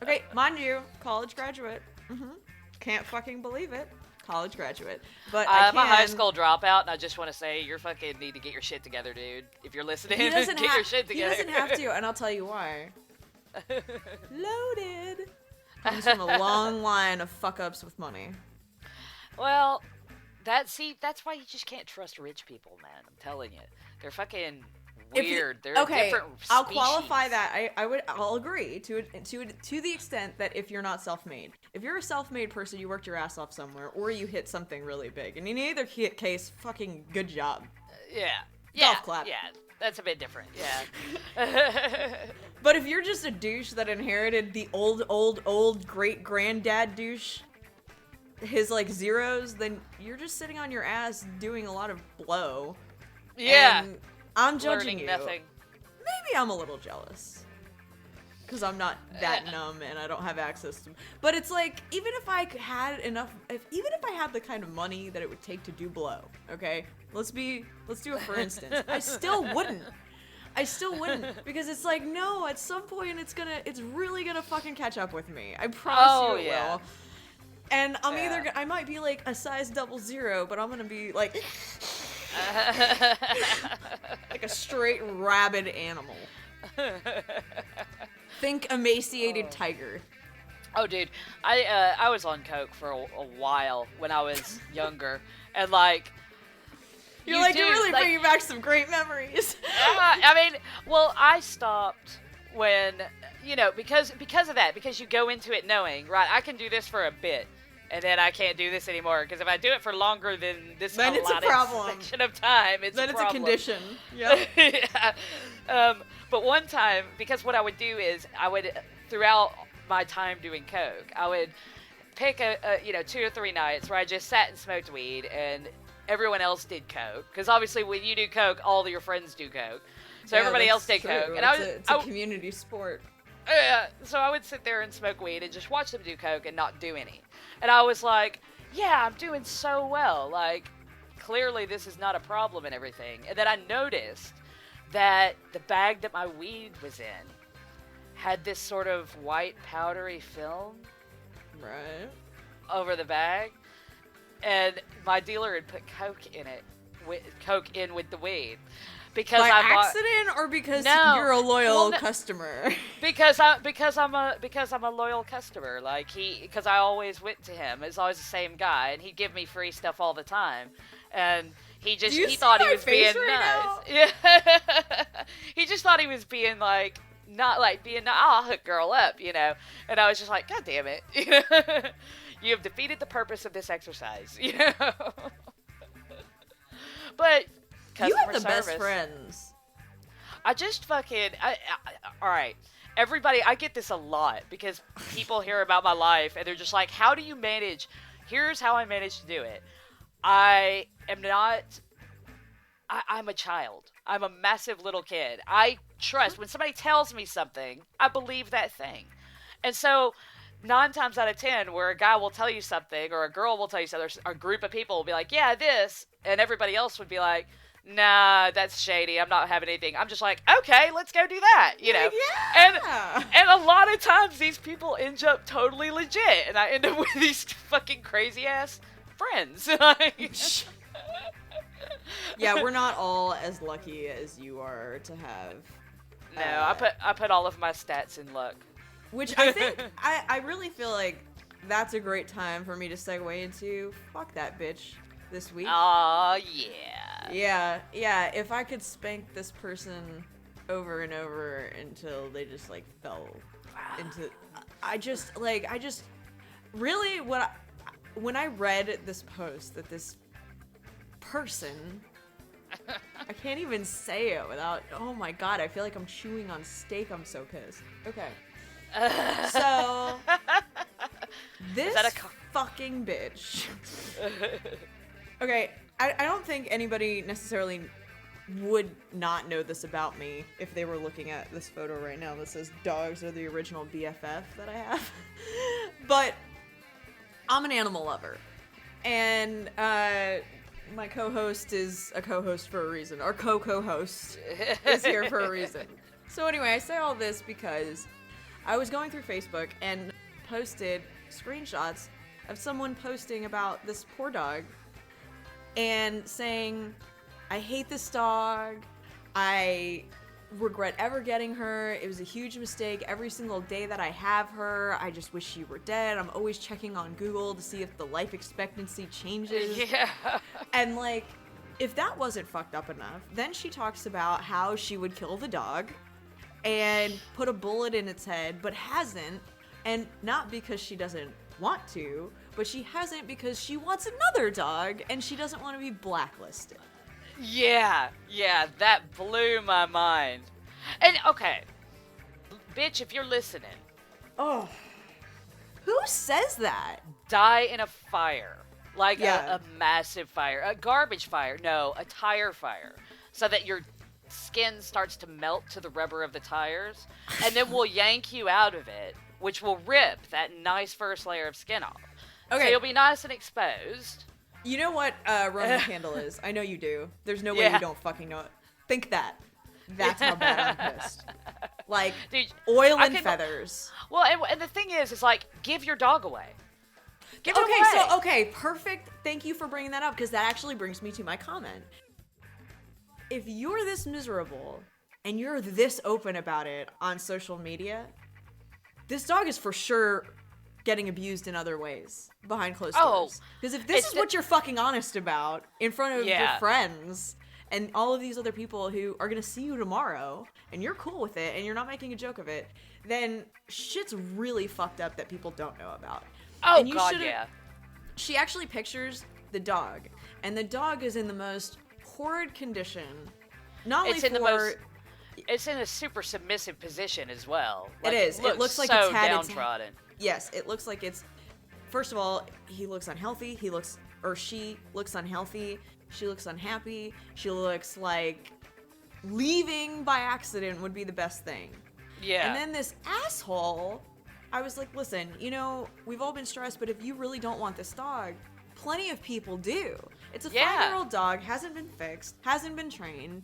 Okay, mind you, college graduate. Can't fucking believe it. College graduate. But I'm a high school dropout, and I just want to say you fucking need to get your shit together, dude. If you're listening, get your shit together. He doesn't have to, and I'll tell you why. Loaded. Comes from a long line of fuck-ups with money. Well, that's why you just can't trust rich people, man. I'm telling you. They're fucking weird. They're different species. I'll qualify that. I'll agree to the extent that if you're not self-made. If you're a self-made person, you worked your ass off somewhere, or you hit something really big. And in either case, fucking good job. Golf clap. Yeah, that's a bit different. Yeah. But if you're just a douche that inherited the old great-granddad douche, his, like, zeros, then you're just sitting on your ass doing a lot of blow. Yeah. And I'm judging you. Nothing. Maybe I'm a little jealous. Because I'm not that numb and I don't have access to... But it's like, even if I had even if I had the kind of money that it would take to do blow, okay? Let's do it for instance. I still wouldn't. Because it's like, no, at some point it's really gonna fucking catch up with me. I promise you it will. And I might be like a size 00, but I'm gonna be like... like a straight rabid animal. Think emaciated tiger. Oh, dude, I was on coke for a while when I was younger, and like, you're really bringing back some great memories. I mean, well, I stopped when because of that, because you go into it knowing, right, I can do this for a bit. And then I can't do this anymore, because if I do it for longer than this allotted section of time, it's a problem. Then it's a condition. Yep. Yeah. But one time, because what I would do is, throughout my time doing coke, I would pick 2 or 3 nights where I just sat and smoked weed, and everyone else did coke. Because obviously when you do coke, all of your friends do coke. So everybody else did coke. And it's a community sport. Yeah, so I would sit there and smoke weed and just watch them do coke and not do any. And I was like, yeah, I'm doing so well. Like, clearly this is not a problem and everything. And then I noticed that the bag that my weed was in had this sort of white powdery film over the bag. And my dealer had put coke in it, coke in with the weed. Because by accident or because you're a loyal customer? Because I'm a loyal customer. Like because I always went to him. It's always the same guy, and he'd give me free stuff all the time. And he thought he was being nice. Yeah. He just thought he was being like not like being I'll hook girl up, And I was just like, God damn it, you have defeated the purpose of this exercise, But. You have the best friends. I just fucking... all right. Everybody, I get this a lot because people hear about my life and they're just like, how do you manage... Here's how I manage to do it. I am not... I'm a child. I'm a massive little kid. I trust. When somebody tells me something, I believe that thing. And so... 9 times out of 10, where a guy will tell you something or a girl will tell you something, or a group of people will be like, yeah, this, and everybody else would be like, nah, that's shady. I'm not having anything. I'm just like, okay, let's go do that, you know. Yeah. And a lot of times these people end up totally legit, and I end up with these fucking crazy ass friends. Yeah, we're not all as lucky as you are to have. No, I put all of my stats in luck. Which I think I really feel like that's a great time for me to segue into fuck that bitch this week. Aw, yeah. Yeah. If I could spank this person over and over until they just like fell into, I just really when I read this post that this person, I can't even say it without, oh my god, I feel like I'm chewing on steak. I'm so pissed. Okay. So, this fucking bitch. Okay, I don't think anybody necessarily would not know this about me if they were looking at this photo right now that says dogs are the original BFF that I have. But I'm an animal lover. And my co-host is a co-host for a reason. Our co-host is here for a reason. So anyway, I say all this because I was going through Facebook and posted screenshots of someone posting about this poor dog and saying, I hate this dog. I regret ever getting her. It was a huge mistake. Every single day that I have her, I just wish she were dead. I'm always checking on Google to see if the life expectancy changes. Yeah. And like, if that wasn't fucked up enough, then she talks about how she would kill the dog and put a bullet in its head, but hasn't. And not because she doesn't want to, but she hasn't because she wants another dog and she doesn't want to be blacklisted. Yeah, that blew my mind. And, okay, bitch, if you're listening, Oh. Who says that? die in a fire. Like Yeah. a massive fire. A garbage fire. No, a tire fire. So that your skin starts to melt to the rubber of the tires. And then we'll yank you out of it, which will rip that nice first layer of skin off. Okay. So you'll be nice and exposed. You know what Roman candle is? I know you do. There's no way Yeah. you don't fucking know it. Think that. That's how bad I'm pissed. Like, Dude, oil I and can- feathers. Well, and the thing is like, give your dog away. Give it Okay, away. so, okay, perfect. Thank you for bringing that up, because that actually brings me to my comment. If you're this miserable, and you're this open about it on social media, this dog is for sure getting abused in other ways, behind closed doors. Because if this is what you're fucking honest about, in front of your Yeah. friends, and all of these other people who are gonna see you tomorrow, and you're cool with it, and you're not making a joke of it, then shit's really fucked up that people don't know about. Oh, And you God, should've- yeah. She actually pictures the dog, and the dog is in the most horrid condition. Not only It's in for the most... It's in a super submissive position as well. Like, is. It looks like so it's had its- downtrodden. yes, it looks like it's. First of all, he looks unhealthy. She looks unhealthy. She looks unhappy. She looks like leaving by accident would be the best thing. Yeah. And then this asshole, I was like, listen, you know, we've all been stressed, but if you really don't want this dog, plenty of people do. It's a Yeah. 5-year-old dog, hasn't been fixed, hasn't been trained.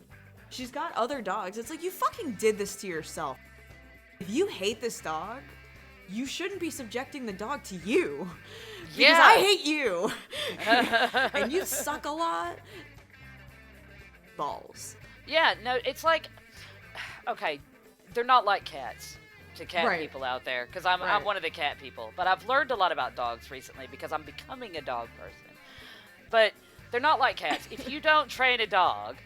She's got other dogs. It's like, you fucking did this to yourself. If you hate this dog, you shouldn't be subjecting the dog to you. Because Yeah. I hate you. And you suck a lot. Balls. Yeah, no, it's like, okay, they're not like cats to cat Right. people out there, because I'm Right. one of the cat people. But I've learned a lot about dogs recently because I'm becoming a dog person. But they're not like cats. If you don't train a dog,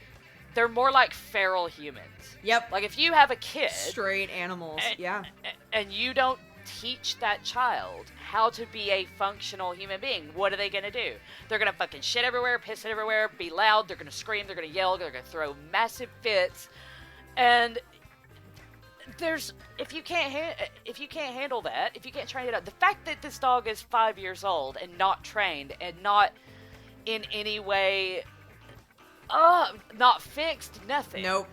they're more like feral humans. Yep. Like if you have a kid Straight animals. and, Yeah. and you don't teach that child how to be a functional human being, what are they gonna do? They're gonna fucking shit everywhere, piss everywhere, be loud, they're gonna scream, they're gonna yell, they're gonna throw massive fits. And there's if you can't handle that, if you can't train it up, the fact that this dog is 5 years old and not trained and not in any way not fixed, nothing. Nope.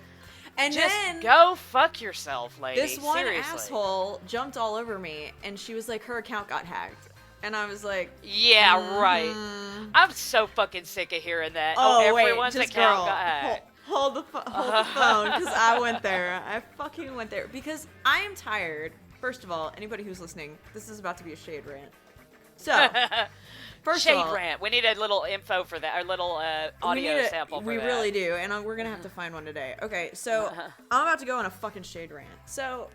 And Just then go fuck yourself, lady. this one Seriously. asshole jumped all over me, and she was like, her account got hacked. And I was like, Yeah, right. I'm so fucking sick of hearing that. oh wait, everyone's just account girl, got hacked. hold the phone, because I went there. I fucking went there because I am tired. First of all, anybody who's listening, this is about to be a shade rant. So, first Shade of all, rant. We need a little info for that, or little audio sample for we that. really do, and we're gonna have to find one today. Okay, so I'm about to go on a fucking shade rant. So,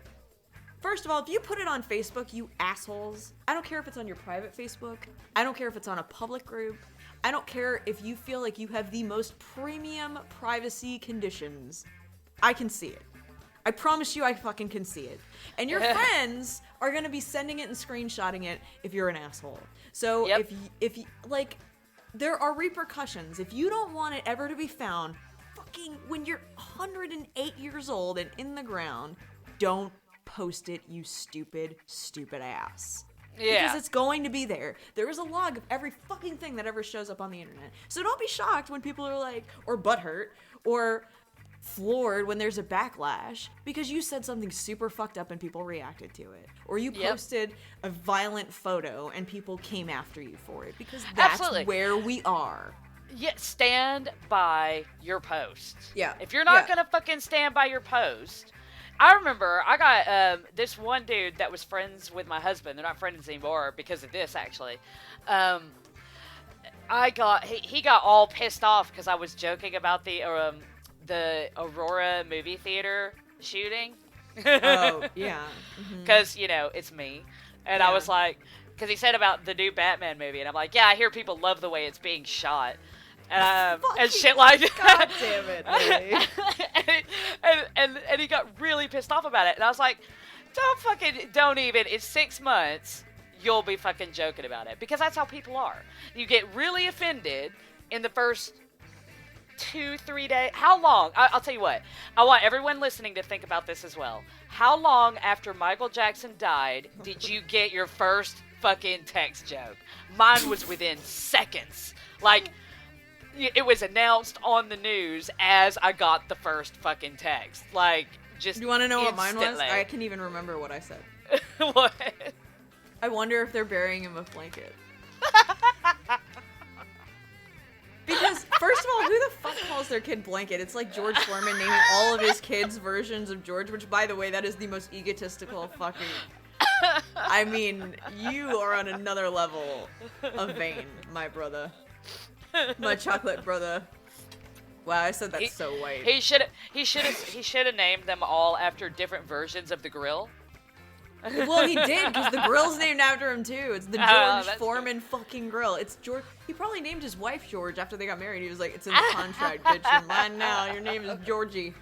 first of all, if you put it on Facebook, you assholes, I don't care if it's on your private Facebook. I don't care if it's on a public group. I don't care if you feel like you have the most premium privacy conditions. I can see it. I promise you I fucking can see it. And your friends are going to be sending it and screenshotting it if you're an asshole. So Yep. if you, like, there are repercussions. If you don't want it ever to be found, fucking, when you're 108 years old and in the ground, don't post it, you stupid, stupid ass. Yeah. Because it's going to be there. There is a log of every fucking thing that ever shows up on the internet. So don't be shocked when people are like, or butthurt, or floored when there's a backlash because you said something super fucked up and people reacted to it. Or you posted a violent photo and people came after you for it. Because that's Absolutely. where we are. Yeah, stand by your post. Yeah. If you're not gonna fucking stand by your post, I remember I got this one dude that was friends with my husband. They're not friends anymore because of this, actually. He got all pissed off because I was joking about the Aurora movie theater shooting. Oh, yeah. Because, you know, it's me. And I was like, because he said about the new Batman movie, and I'm like, yeah, I hear people love the way it's being shot. And shit like God damn it, really. and he got really pissed off about it. And I was like, don't even, it's 6 months, you'll be fucking joking about it. Because that's how people are. You get really offended in the first 2-3 days. How long? I'll tell you what. I want everyone listening to think about this as well. How long after Michael Jackson died did you get your first fucking text joke? Mine was within seconds. Like, it was announced on the news as I got the first fucking text. Like, just You want to know what mine was? instantly. I can even remember what I said. What? I wonder if they're burying him with blanket. Because, first of all, who the fuck calls their kid Blanket? It's like George Foreman naming all of his kids versions of George, which, by the way, that is the most egotistical fucking... I mean, you are on another level of vain, my brother. My chocolate brother. Wow, I said that so white. He should have named them all after different versions of the grill. Well, he did, because the grill's named after him, too. It's the George Foreman fucking grill. It's George. He probably named his wife George after they got married. He was like, it's in the contract, bitch. You're mine now. Your name is Georgie.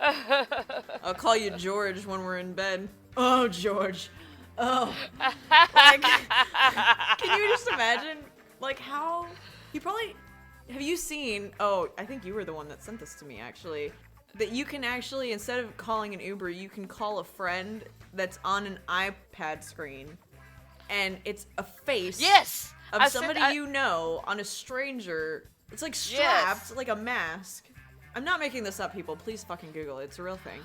I'll call you George when we're in bed. Oh, George. Oh. Like, can you just imagine, like, how... He probably... Have you seen... Oh, I think you were the one that sent this to me, actually. That you can actually, instead of calling an Uber, you can call a friend that's on an iPad screen, and it's a face of somebody you know on a stranger. It's like strapped, like a mask. I'm not making this up, people. Please fucking Google it. It's a real thing.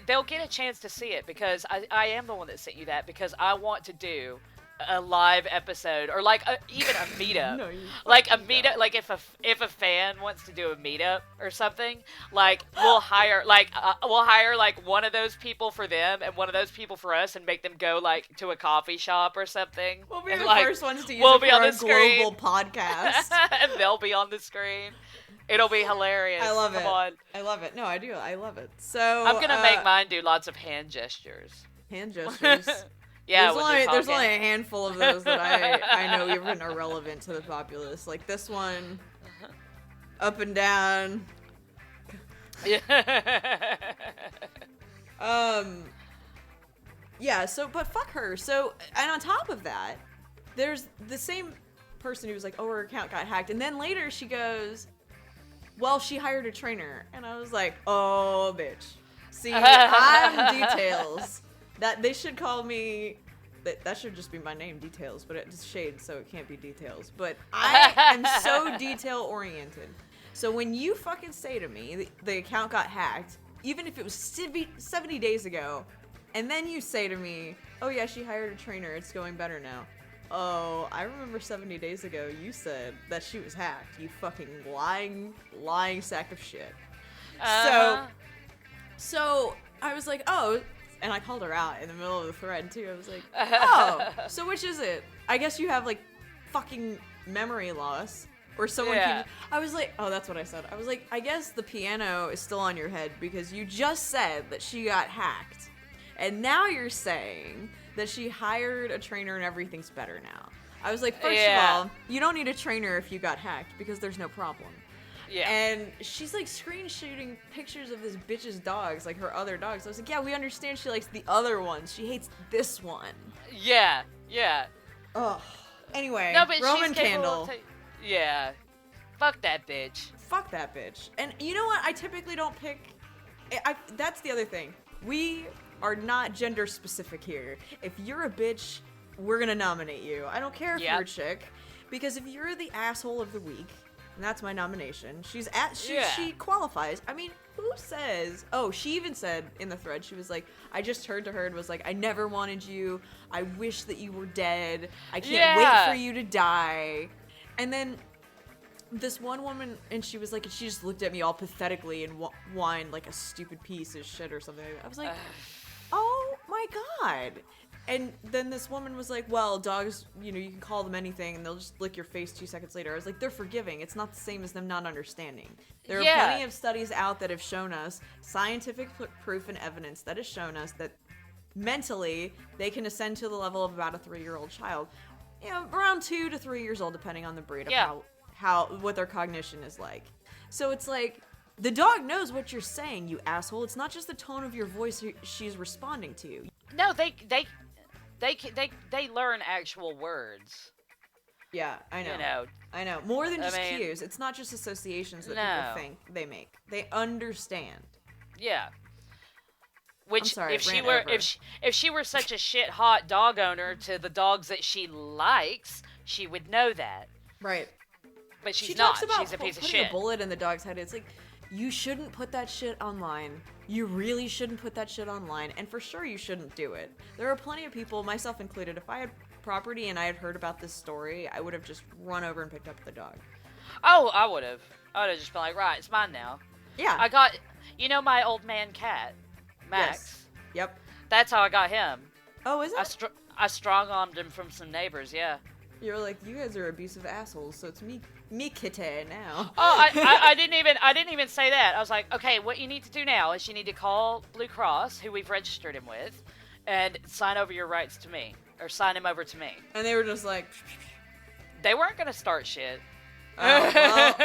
They'll get a chance to see it because I am the one that sent you that because I want to do a live episode or like even a meetup. No, like a meetup, like if a fan wants to do a meetup or something, like we'll hire like one of those people for them and one of those people for us and make them go like to a coffee shop or something. We'll be and, the like, first ones to use we'll it be for on our the screen. global podcast. And they'll be on the screen. It'll be hilarious. I love it. Come on. I love it. No, I do. I love it. So I'm gonna make mine do lots of hand gestures. hand gestures. Yeah, there's only a handful of those that I know even are relevant to the populace. Like this one, up and down. Yeah. Yeah. So, but fuck her. So, and on top of that, there's the same person who was like, "Oh, her account got hacked," and then later she goes, "Well, she hired a trainer," and I was like, "Oh, bitch." See, I'm details. That they should call me. That should just be my name, Details. But it's shade, so it can't be Details. But I am so detail oriented. So when you fucking say to me the account got hacked, even if it was 70 days ago, And then you say to me, oh yeah, she hired a trainer, it's going better now. Oh, I remember 70 days ago you said that she was hacked. You fucking lying sack of shit. So I was like, oh, and I called her out in the middle of the thread too. I was like, oh, so which is it? I guess you have like fucking memory loss. Or someone I was like, oh, that's what I said. I was like, I guess the piano is still on your head because you just said that she got hacked. And now you're saying that she hired a trainer and everything's better now. I was like, first of all, you don't need a trainer if you got hacked because there's no problem. Yeah. And she's like screenshooting pictures of this bitch's dogs, like her other dogs. I was like, yeah, we understand she likes the other ones. She hates this one. Yeah. Ugh. Anyway, no, but Roman she's Candle. Yeah. Fuck that bitch. Fuck that bitch. And you know what? I typically don't pick... that's the other thing. We are not gender specific here. If you're a bitch, we're gonna nominate you. I don't care if you're a chick. Because if you're the asshole of the week, and that's my nomination, she qualifies. I mean, who says... Oh, she even said in the thread, she was like, I just heard to her and was like, I never wanted you. I wish that you were dead. I can't wait for you to die. And then this one woman, and she was like, she just looked at me all pathetically and whined like a stupid piece of shit or something. I was like, oh my God. And then this woman was like, well, dogs, you can call them anything and they'll just lick your face 2 seconds later. I was like, they're forgiving. It's not the same as them not understanding. There are plenty of studies out that have shown us, scientific proof and evidence that has shown us that mentally they can ascend to the level of about a 3-year-old child. Around 2 to 3 years old, depending on the breed of what their cognition is like. So it's like, the dog knows what you're saying, you asshole. It's not just the tone of your voice she's responding to. No, they learn actual words. Yeah, I know. You know. I know. More than just cues. It's not just associations that people think they make. They understand. Yeah. Which, sorry, if she were such a shit hot dog owner to the dogs that she likes, she would know that. Right. But she's she not. Talks about she's a piece of shit. Putting a bullet in the dog's head. It's like, you shouldn't put that shit online. You really shouldn't put that shit online. And for sure, you shouldn't do it. There are plenty of people, myself included, if I had property and I had heard about this story, I would have just run over and picked up the dog. Oh, I would have. I would have just been like, right, it's mine now. Yeah. I got, my old man cat, Max. Yes. Yep. That's how I got him. Oh, is it? I strong-armed him from some neighbors, yeah. You're like, you guys are abusive assholes, so it's me kitty now. Oh, I didn't even say that. I was like, okay, what you need to do now is you need to call Blue Cross, who we've registered him with, and sign over your rights to me, or sign him over to me. And they were just like, they weren't gonna start shit. Oh, well.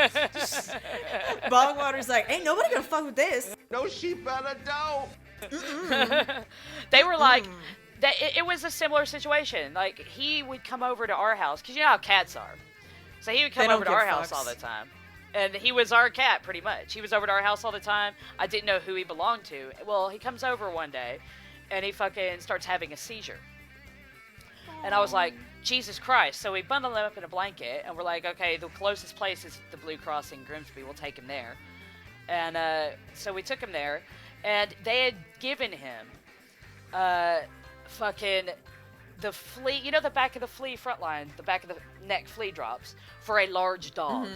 Bogwater's like, ain't nobody gonna fuck with this. No sheep out of dough. They were like, it was a similar situation. Like, he would come over to our house, because you know how cats are. So he would come over to our house all the time. And he was our cat, pretty much. He was over to our house all the time. I didn't know who he belonged to. Well, he comes over one day, and he fucking starts having a seizure. And I was like, Jesus Christ. So we bundled him up in a blanket, and we're like, okay, the closest place is the Blue Cross in Grimsby. We'll take him there. And so we took him there, and they had given him fucking the flea, the back of the flea front line, the back of the neck flea drops for a large dog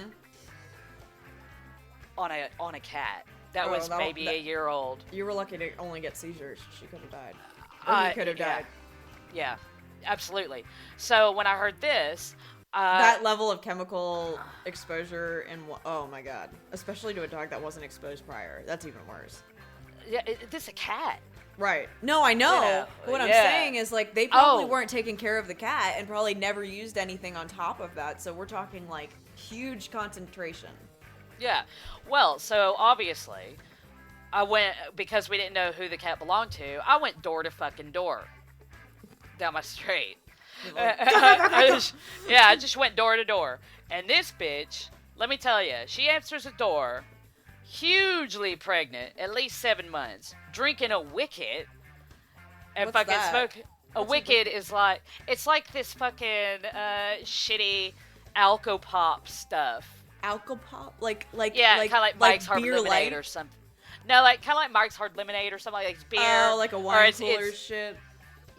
on a cat that was maybe a year old. You were lucky to only get seizures. She could have died. Or he could have died. Yeah, absolutely. So when I heard this, that level of chemical exposure and oh my God, especially to a dog that wasn't exposed prior, that's even worse. Yeah, this is a cat. Right. No, I know. But what I'm saying is, like, they probably weren't taking care of the cat and probably never used anything on top of that. So we're talking, like, huge concentration. Yeah. Well, so obviously, I went, because we didn't know who the cat belonged to, I went door to fucking door down my street. I just went door to door. And this bitch, let me tell you, she answers the door, hugely pregnant, at least 7 months, drinking a Wicked, and What's fucking that? smoke. A Wicked is like, it's like this fucking shitty Alco-Pop stuff. Alcopop? Yeah, kind of like Mike's Hard beer Lemonade light? or something. No, like kind of like Mike's Hard Lemonade or something like it's beer. Oh, like a wine it's, cooler shit.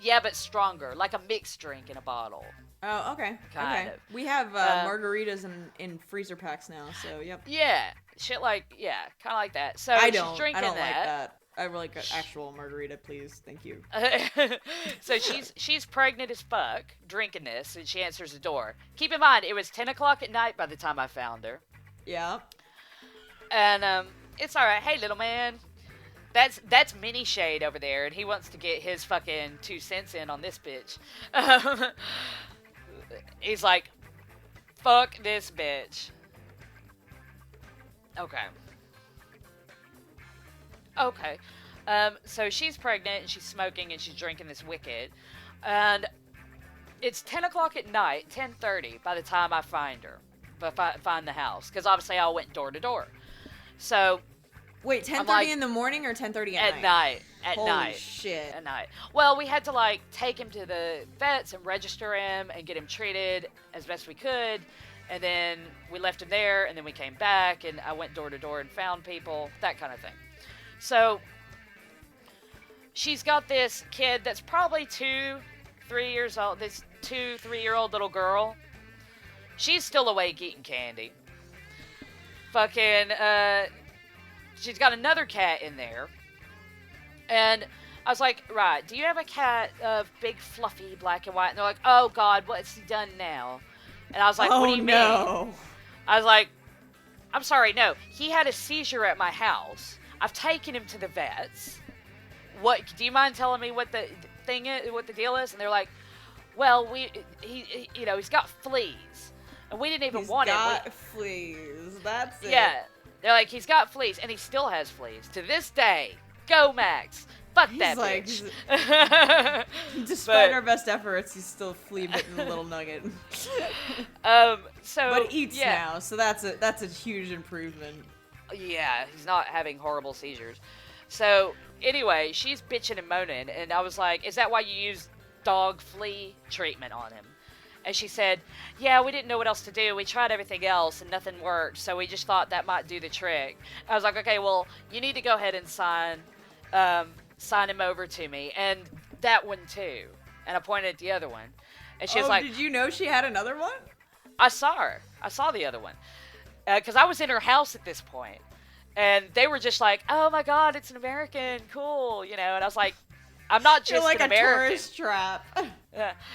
Yeah, but stronger, like a mixed drink in a bottle. Oh, okay. Kind okay. of. We have margaritas in freezer packs now, so yep. Yeah, shit like kind of like that. So I she's don't drinking like that. I would like an actual margarita, please. Thank you. So she's pregnant as fuck, drinking this, and she answers the door. Keep in mind, it was 10 o'clock at night by the time I found her. Yeah. And it's all right. Hey, little man. That's Mini Shade over there, and he wants to get his fucking 2 cents in on this bitch. He's like, fuck this bitch. Okay. So she's pregnant, and she's smoking, and she's drinking this Wicked. And it's 10 o'clock at night, 10:30, by the time I find her. Find the house. Because obviously I went door to door. So... Wait, 10:30 in the morning or 10:30 at night? At Holy night. shit. At night. Well, we had to like take him to the vets and register him and get him treated as best we could. And then we left him there, and then we came back, and I went door to door and found people, that kind of thing. So she's got this kid that's probably 2-3 years old, this 2-3-year-old little girl. She's still awake eating candy. Fucking, she's got another cat in there. And I was like, right, do you have a cat of big, fluffy, black and white? And they're like, oh, God, what's he done now? And I was like, what do you mean? I was like, I'm sorry, no. He had a seizure at my house. I've taken him to the vets. What, do you mind telling me what the thing is, what the deal is? And they're like, well, he's got fleas. And we didn't even want him. He's got fleas. That's it. Yeah. They're like, he's got fleas, and he still has fleas. To this day, go Max. Fuck that bitch. Despite our best efforts, he's still a flea-bitten little nugget. But he eats now, so that's a huge improvement. Yeah, he's not having horrible seizures. So, anyway, she's bitching and moaning, and I was like, is that why you use dog flea treatment on him? And she said, yeah, we didn't know what else to do. We tried everything else, and nothing worked, so we just thought that might do the trick. I was like, okay, well, you need to go ahead and sign him over to me, and that one, too. And I pointed at the other one. And she was like... did you know she had another one? I saw her. I saw the other one. Because I was in her house at this point. And they were just like, oh, my God, it's an American. Cool. You know, and I was like... I'm not just like an American. A tourist trap.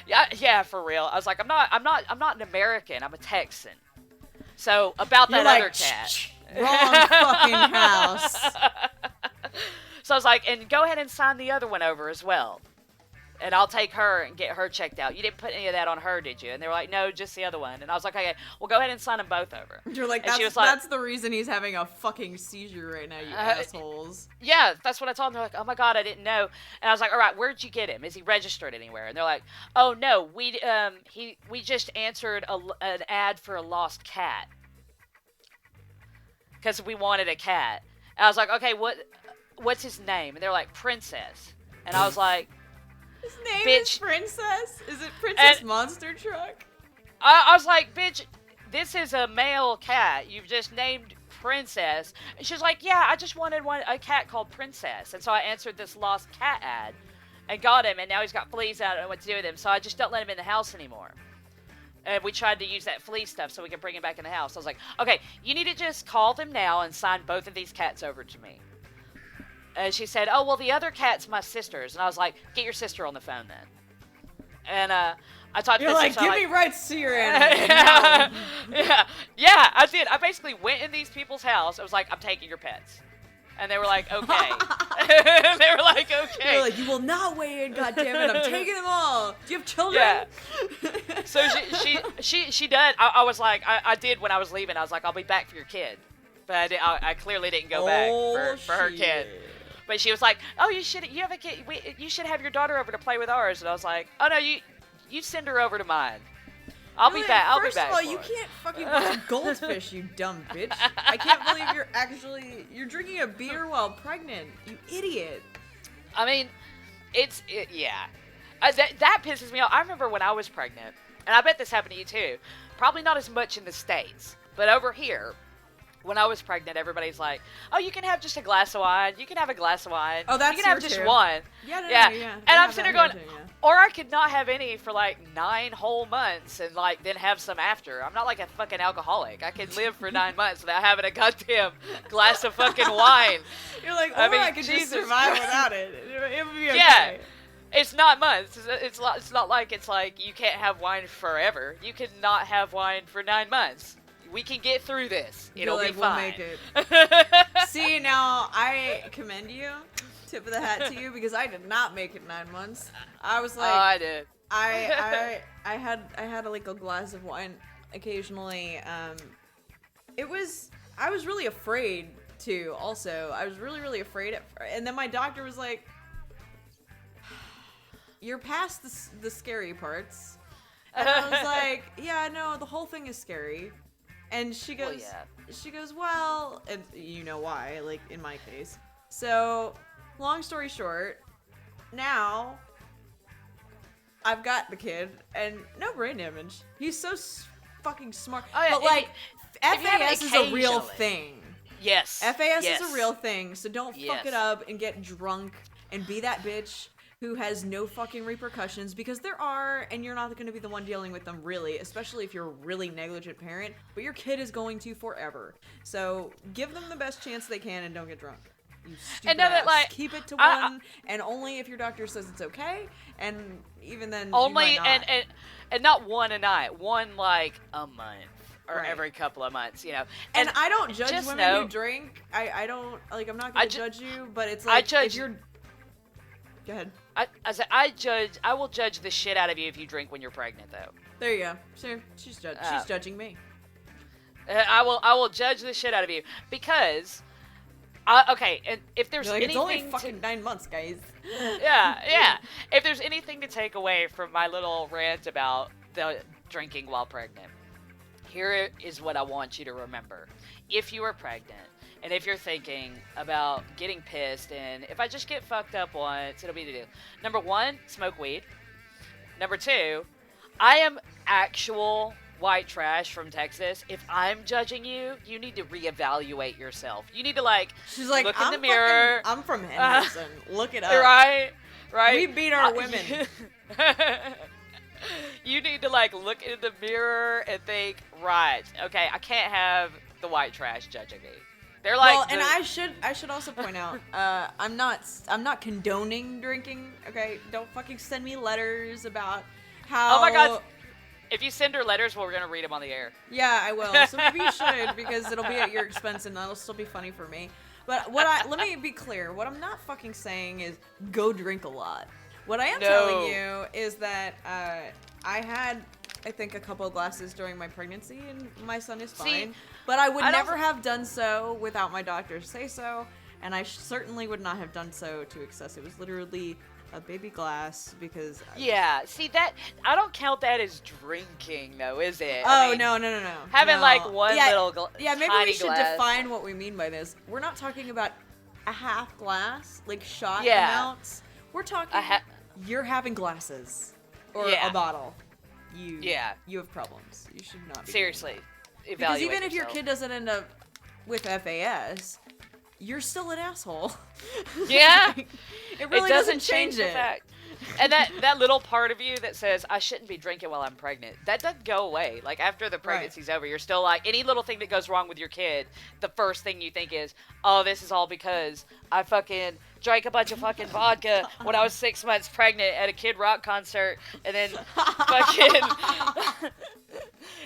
Yeah, for real. I was like, I'm not an American. I'm a Texan. So about that other cat. Wrong fucking house. So I was like, and go ahead and sign the other one over as well. And I'll take her and get her checked out. You didn't put any of that on her, did you? And they were like, no, just the other one. And I was like, okay, well, go ahead and sign them both over. You're like, that's the reason he's having a fucking seizure right now, you assholes. Yeah, that's what I told them. They're like, oh my God, I didn't know. And I was like, all right, where'd you get him? Is he registered anywhere? And they're like, oh no, we just answered an ad for a lost cat. Because we wanted a cat. And I was like, okay, what's his name? And they're like, Princess. And I was like, his name is Princess? Is it Princess Monster Truck? I was like, bitch, this is a male cat. You've just named Princess. And she's like, yeah, I just wanted a cat called Princess. And so I answered this lost cat ad and got him. And now he's got fleas. I don't know what to do with him. So I just don't let him in the house anymore. And we tried to use that flea stuff so we could bring him back in the house. I was like, okay, you need to just call them now and sign both of these cats over to me. And she said, oh, well, the other cat's my sister's. And I was like, get your sister on the phone then. And I talked to You're the like, sister. give me rights to your animal. Yeah, I did. I basically went in these people's house. I was like, I'm taking your pets. And they were like, okay. They were like, okay. You're like, you will not weigh in, goddammit. I'm taking them all. Do you have children? Yeah. So she did. I was like, I did when I was leaving. I was like, I'll be back for your kid. But I clearly didn't go back for her kid. But she was like, "Oh, you have a kid. You should have your daughter over to play with ours." And I was like, "Oh no, you send her over to mine. I'll be back. I'll be back." First of all, you can't fucking watch a goldfish, you dumb bitch. I can't believe you're drinking a beer while pregnant. You idiot. I mean, yeah. That pisses me off. I remember when I was pregnant, and I bet this happened to you too. Probably not as much in the States, but over here, when I was pregnant, everybody's like, "Oh, you can have just a glass of wine. You can have a glass of wine. Oh, that's you can have here just too. one." Yeah, no, yeah. no, yeah. And They I'm have sitting that there here going, too, yeah. or I could not have any for like 9 whole months and like then have some after. I'm not like a fucking alcoholic. I can live for 9 months without having a goddamn glass of fucking wine. You're like, I or mean, I could just Jesus survive Christ. without it. It would be okay. Yeah. It's not months. It's not like it's like you can't have wine forever. You can not have wine for 9 months. We can get through this. You're It'll like, be we'll fine. make it. See, now I commend you. Tip of the hat to you because I did not make it 9 months. I was like, I did. I had like a glass of wine occasionally. I was really afraid too. Also, I was really afraid and then my doctor was like, "You're past the scary parts." And I was like, "Yeah, no, the whole thing is scary." And she goes, well, and you know why, like in my case. So, long story short, now I've got the kid and no brain damage. He's so fucking smart. Oh, yeah, but like, if you have it FAS is a real occasionally. thing. Yes. FAS yes. is a real thing, so don't fuck Yes. it up and get drunk and be that bitch who has no fucking repercussions, because there are, and you're not going to be the one dealing with them really, especially if you're a really negligent parent, but your kid is going to forever. So give them the best chance they can and don't get drunk. You stupid know that, ass. like, Keep it to I- one, and only if your doctor says it's okay, and even then Only you might not. and not one a night. One like a month or Right. every couple of months, you know. And I don't judge just women know- who drink. I don't, like, I'm not going to judge you, but it's like, I judge- if you're... Go ahead. I will judge the shit out of you if you drink when you're pregnant, though. There you go. Sure, she's judging me. I will judge the shit out of you because, okay, and if there's You're like, it's anything only fucking 9 months, guys. yeah. If there's anything to take away from my little rant about the drinking while pregnant, here is what I want you to remember. If you are pregnant, and if you're thinking about getting pissed, and if I just get fucked up once, it'll be to do. Number 1, smoke weed. Number 2, I am actual white trash from Texas. If I'm judging you, you need to reevaluate yourself. You need to like, She's like, look in the mirror. I'm from Henderson. Look it up. Right. We beat our women. You need to like look in the mirror and think, right, okay, I can't have the white trash judging me. They're like, Well, and I should also point out, I'm not condoning drinking. Okay, don't fucking send me letters about how. oh my god, if you send her letters, well, we're gonna read them on the air. Yeah, I will. So maybe you should, because it'll be at your expense and that'll still be funny for me. But let me be clear. What I'm not fucking saying is go drink a lot. What I am telling you is that I had, I think, a couple of glasses during my pregnancy, and my son is fine. But I would never have done so without my doctor say so, and I certainly would not have done so to excess. It was literally a baby glass because. Yeah, see that I don't count that as drinking though, is it? Oh, I mean, no. Having No. like one little maybe tiny we should glass. define what we mean by this. We're not talking about a half glass, like shot Yeah. amounts. We're talking you're having glasses or Yeah. a bottle. You have problems. You should not be. Seriously, Because evaluate even if your yourself. kid doesn't end up with FAS, you're still an asshole. Yeah. It really doesn't change the it. fact. And that little part of you that says, I shouldn't be drinking while I'm pregnant, that doesn't go away. Like, after the pregnancy's over, you're still like, any little thing that goes wrong with your kid, the first thing you think is, oh, this is all because I fucking drank a bunch of fucking vodka when I was 6 months pregnant at a Kid Rock concert, and then fucking...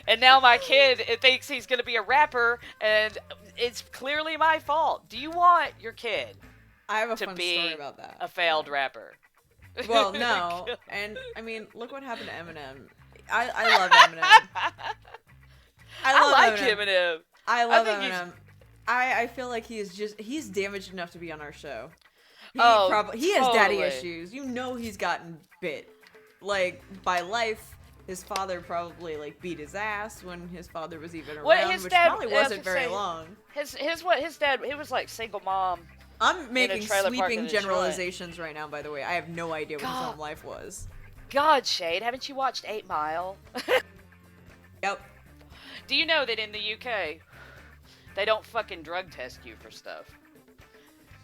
and now my kid thinks he's going to be a rapper, and it's clearly my fault. Do you want your kid I have a to fun be story about that. a failed rapper? Well, no. And, I mean, look what happened to Eminem. I love Eminem. I like Eminem. I love think he's- Eminem. I feel like he's damaged enough to be on our show. He has daddy totally. issues. You know he's gotten bit. Like, by life, his father probably, like, beat his ass when his father was even around, Well, his which dad- probably I was wasn't gonna very say- long. His dad, he was like single mom. I'm making trailer park sweeping in Detroit. generalizations right now, by the way. I have no idea what his God. home life was. God, Shade, haven't you watched 8 Mile? Yep. Do you know that in the UK, They don't fucking drug test you for stuff.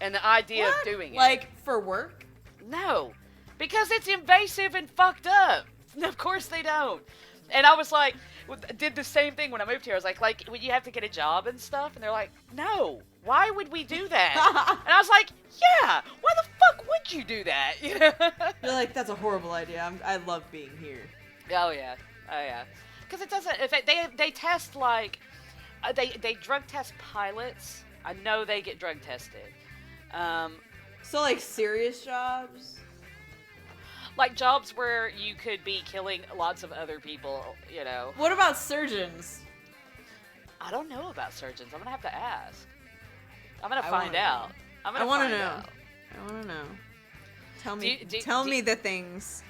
And the idea What? of doing Like, for work? no, because it's invasive and fucked up. Of course they don't. And I was like, did the same thing when I moved here. I was like, when you have to get a job and stuff, and they're like, no, why would we do that? And I was like, yeah, why the fuck would you do that? You know? You're like, that's a horrible idea. I love being here. Oh yeah, because it doesn't. In fact, they test like, they drug test pilots. I know they get drug tested. So, like, serious jobs? Like jobs where you could be killing lots of other people, you know. What about surgeons? I don't know about surgeons. I'm gonna have to ask. I'm gonna find out. I want to know. I want to know. Tell me. Tell me the things.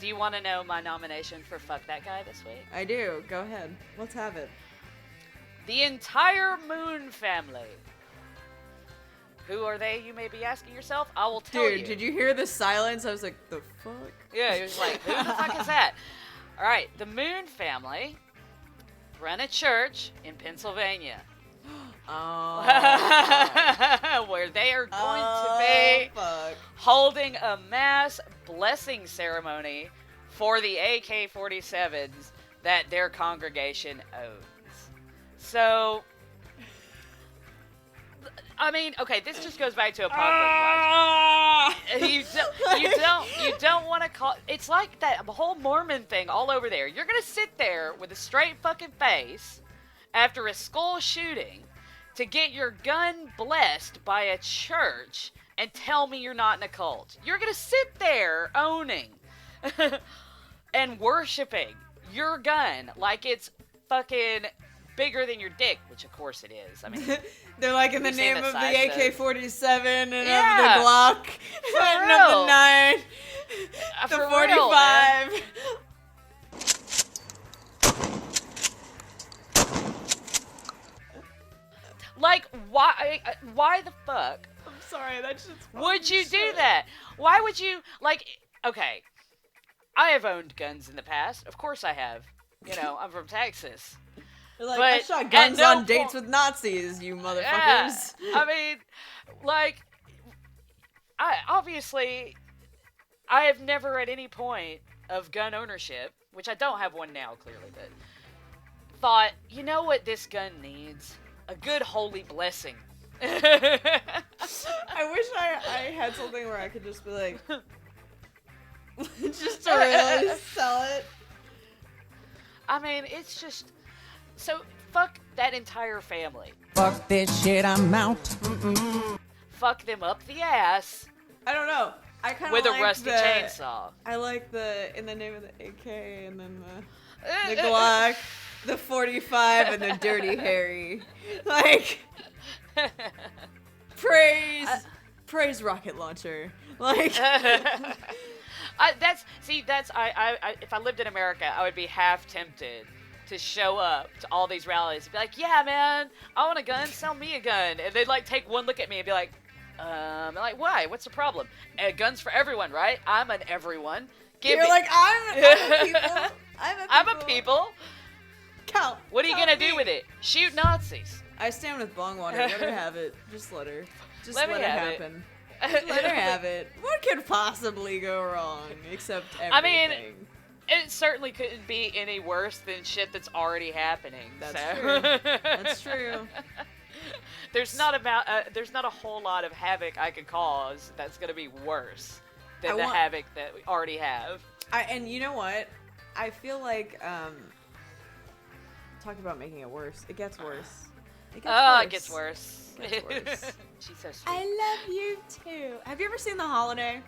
Do you want to know my nomination for Fuck That Guy this week? I do. Go ahead. Let's have it. The entire Moon family. Who are they, you may be asking yourself? I will tell you. Dude, did you hear the silence? I was like, the fuck? Yeah, he was like, who the fuck is that? All right, the Moon family run a church in Pennsylvania. Oh. Where they are going to be holding a mass blessing ceremony for the AK-47s that their congregation owns. So, I mean, okay, this just goes back to Apocalypse Watch. You don't want to call. It's like that whole Mormon thing all over there. You're gonna sit there with a straight fucking face after a school shooting to get your gun blessed by a church and tell me you're not in a cult. You're gonna sit there owning and worshiping your gun like it's fucking bigger than your dick, which of course it is. I mean, they're like in the name of the AK-47 and of the Glock and real. of the 9, the For 45. Real, like, why the fuck I'm sorry, that's just would you do that? Why would you, like, okay, I have owned guns in the past. Of course I have. You know, I'm from Texas. Like, But I shot guns at no on dates point- with Nazis, you motherfuckers. Yeah, I mean, like, I have never at any point of gun ownership, which I don't have one now, clearly, but thought, you know what this gun needs? A good holy blessing. I wish I had something where I could just be like, just to really sell it. I mean, it's just, so fuck that entire family. Fuck this shit, I'm out. Fuck them up the ass I don't know. I kind of with like a rusty chainsaw. I like the in the name of the AK and then the Glock, the 45 and the Dirty Harry. Like, praise rocket launcher. Like, if I lived in America, I would be half tempted to show up to all these rallies and be like, yeah, man, I want a gun, sell me a gun. And they'd like take one look at me and be like, like, why? What's the problem? Guns for everyone, right? I'm an everyone. you're like, I'm a people. I'm a people. Count. What are you gonna do with it? Shoot Nazis. I stand with Bongwater. Let her have it. Just let her. Just Let let, me it have it. happen. Just let her have it. What could possibly go wrong except everything? I mean, it certainly couldn't be any worse than shit that's already happening. That's so. true. That's true. There's not a whole lot of havoc I could cause that's gonna be worse than the havoc that we already have. And you know what? I feel like talk about making it worse. It gets worse. It gets worse. It gets worse. It gets worse. She's so sweet. I love you too. Have you ever seen The Holiday?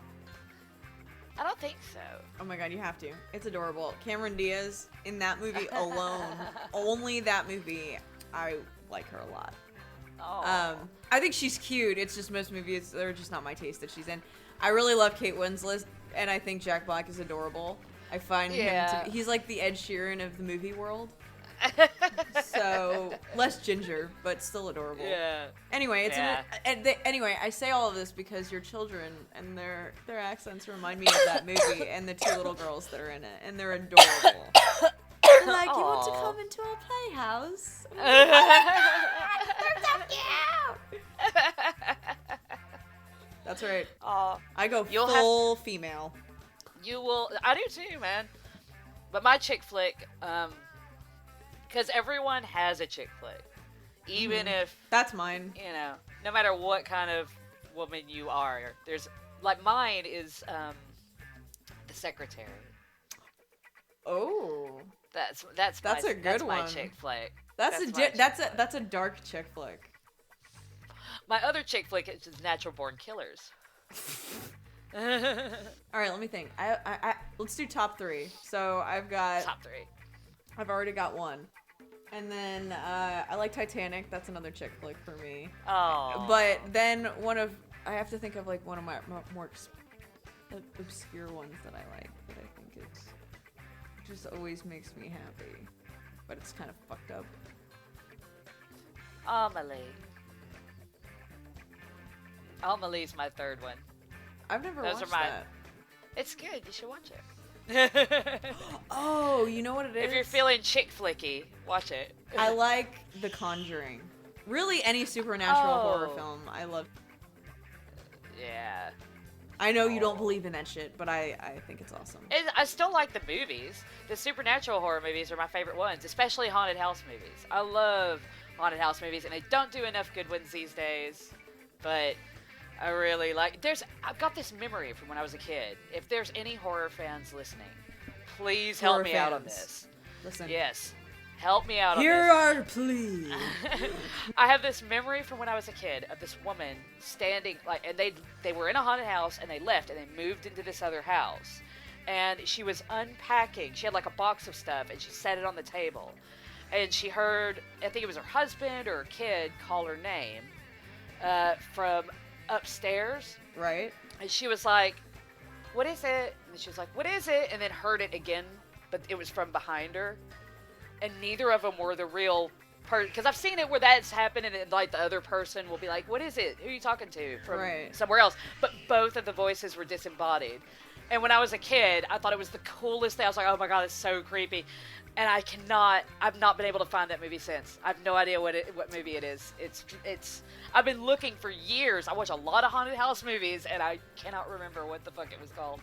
I don't think so. Oh my god, you have to. It's adorable. Cameron Diaz in that movie alone, only that movie, I like her a lot. Oh. I think she's cute. It's just most movies, they're just not my taste that she's in. I really love Kate Winslet, and I think Jack Black is adorable. I find him to be, he's like the Ed Sheeran of the movie world. So, less ginger, but still adorable. Yeah. Anyway, anyway, I say all of this because your children and their accents remind me of that movie and the two little girls that are in it, and they're adorable. Like, you want to Aw. come into our playhouse? That's right. Aw. I go You'll full female. You will. I do too, man. But my chick flick, because everyone has a chick flick, even if That's mine. no matter what kind of woman you are. There's like mine is the Secretary. Oh, That's That's my, a good that's one. my chick flick. that's my chick flick. that's a dark chick flick. My other chick flick is just Natural Born Killers. All right, let me think. I let's do top 3. So I've got Top 3. I've already got one, and then I like Titanic. That's another chick flick for me. Oh. But then I have to think of like one of my more obscure ones that I like that I think it just always makes me happy, but it's kind of fucked up. Amelie's my third one. I've never Those are watched mine. that. It's good. You should watch it. Oh, you know what it is? If you're feeling chick flicky, watch it. I like The Conjuring. Really, any supernatural horror Oh. film, I love. Yeah. I know you don't believe in that shit, but I think it's awesome. I still like the movies. The supernatural horror movies are my favorite ones, especially haunted house movies. I love haunted house movies, and they don't do enough good ones these days. But I really like. I've got this memory from when I was a kid. If there's any horror fans listening, please help Horror me out on fans. this. Listen. Yes, help me out on Here this. are please. I have this memory from when I was a kid of this woman standing and they were in a haunted house and they left and they moved into this other house, and she was unpacking. She had like a box of stuff and she set it on the table, and she heard, I think it was her husband or her kid, call her name from upstairs, Right? and she was like, "What is it?" And she was like, "What is it?" And then heard it again, but it was from behind her. And neither of them were the real person, because I've seen it where that's happened, and like the other person will be like, "What is it? Who are you talking to?" From Right. somewhere else. But both of the voices were disembodied. And when I was a kid, I thought it was the coolest thing. I was like, "Oh my god, it's so creepy." And I've not been able to find that movie since. I have no idea what movie it is. It's. I've been looking for years. I watch a lot of haunted house movies, and I cannot remember what the fuck it was called.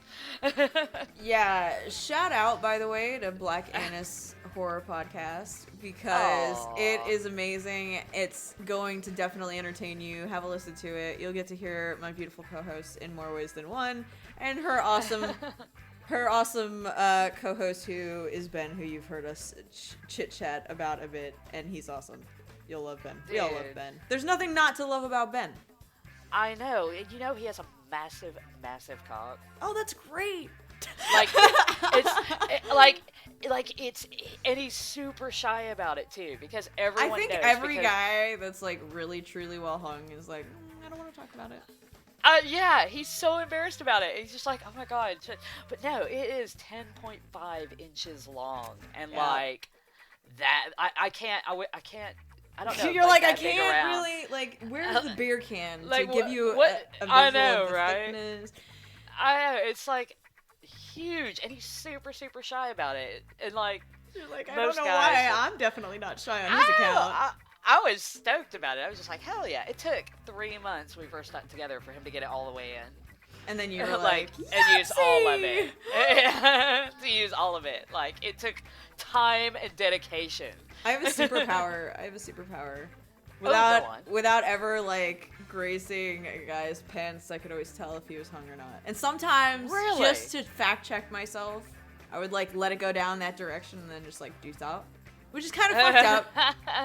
Yeah, shout out, by the way, to Black Annis Horror Podcast, because Aw. it is amazing. It's going to definitely entertain you. Have a listen to it. You'll get to hear my beautiful co-host in more ways than one, and her awesome co-host, who is Ben, who you've heard us chit-chat about a bit, and he's awesome. You'll love Ben. We all love Dude. Ben. There's nothing not to love about Ben. I know. And you know he has a massive, massive cock. Oh, that's great. Like it's and he's super shy about it too, because everyone I think knows every because- guy that's like really truly well hung is like, I don't want to talk about it. Yeah, he's so embarrassed about it. He's just like, oh my god. But no, it is 10.5 inches long, and Yeah. like that. I can't. I don't know. You're like, I that big can't around. really, like, where's the beer can Like, to give you what- a visual I know, of the right? thickness? It's like huge, and he's super, super shy about it, and like. You're like, I Most don't know guys- why. I'm definitely not shy on his account. I was stoked about it. I was just like, hell yeah. It took 3 months when we first got together for him to get it all the way in. And then you were like, and use all of "Yahtzee!" it. To use all of it. Like, it took time and dedication. I have a superpower. go on. Without ever like gracing a guy's pants, I could always tell if he was hung or not. And sometimes, Really? just to fact check myself, I would like let it go down that direction and then just like deuce out, which is kind of fucked up.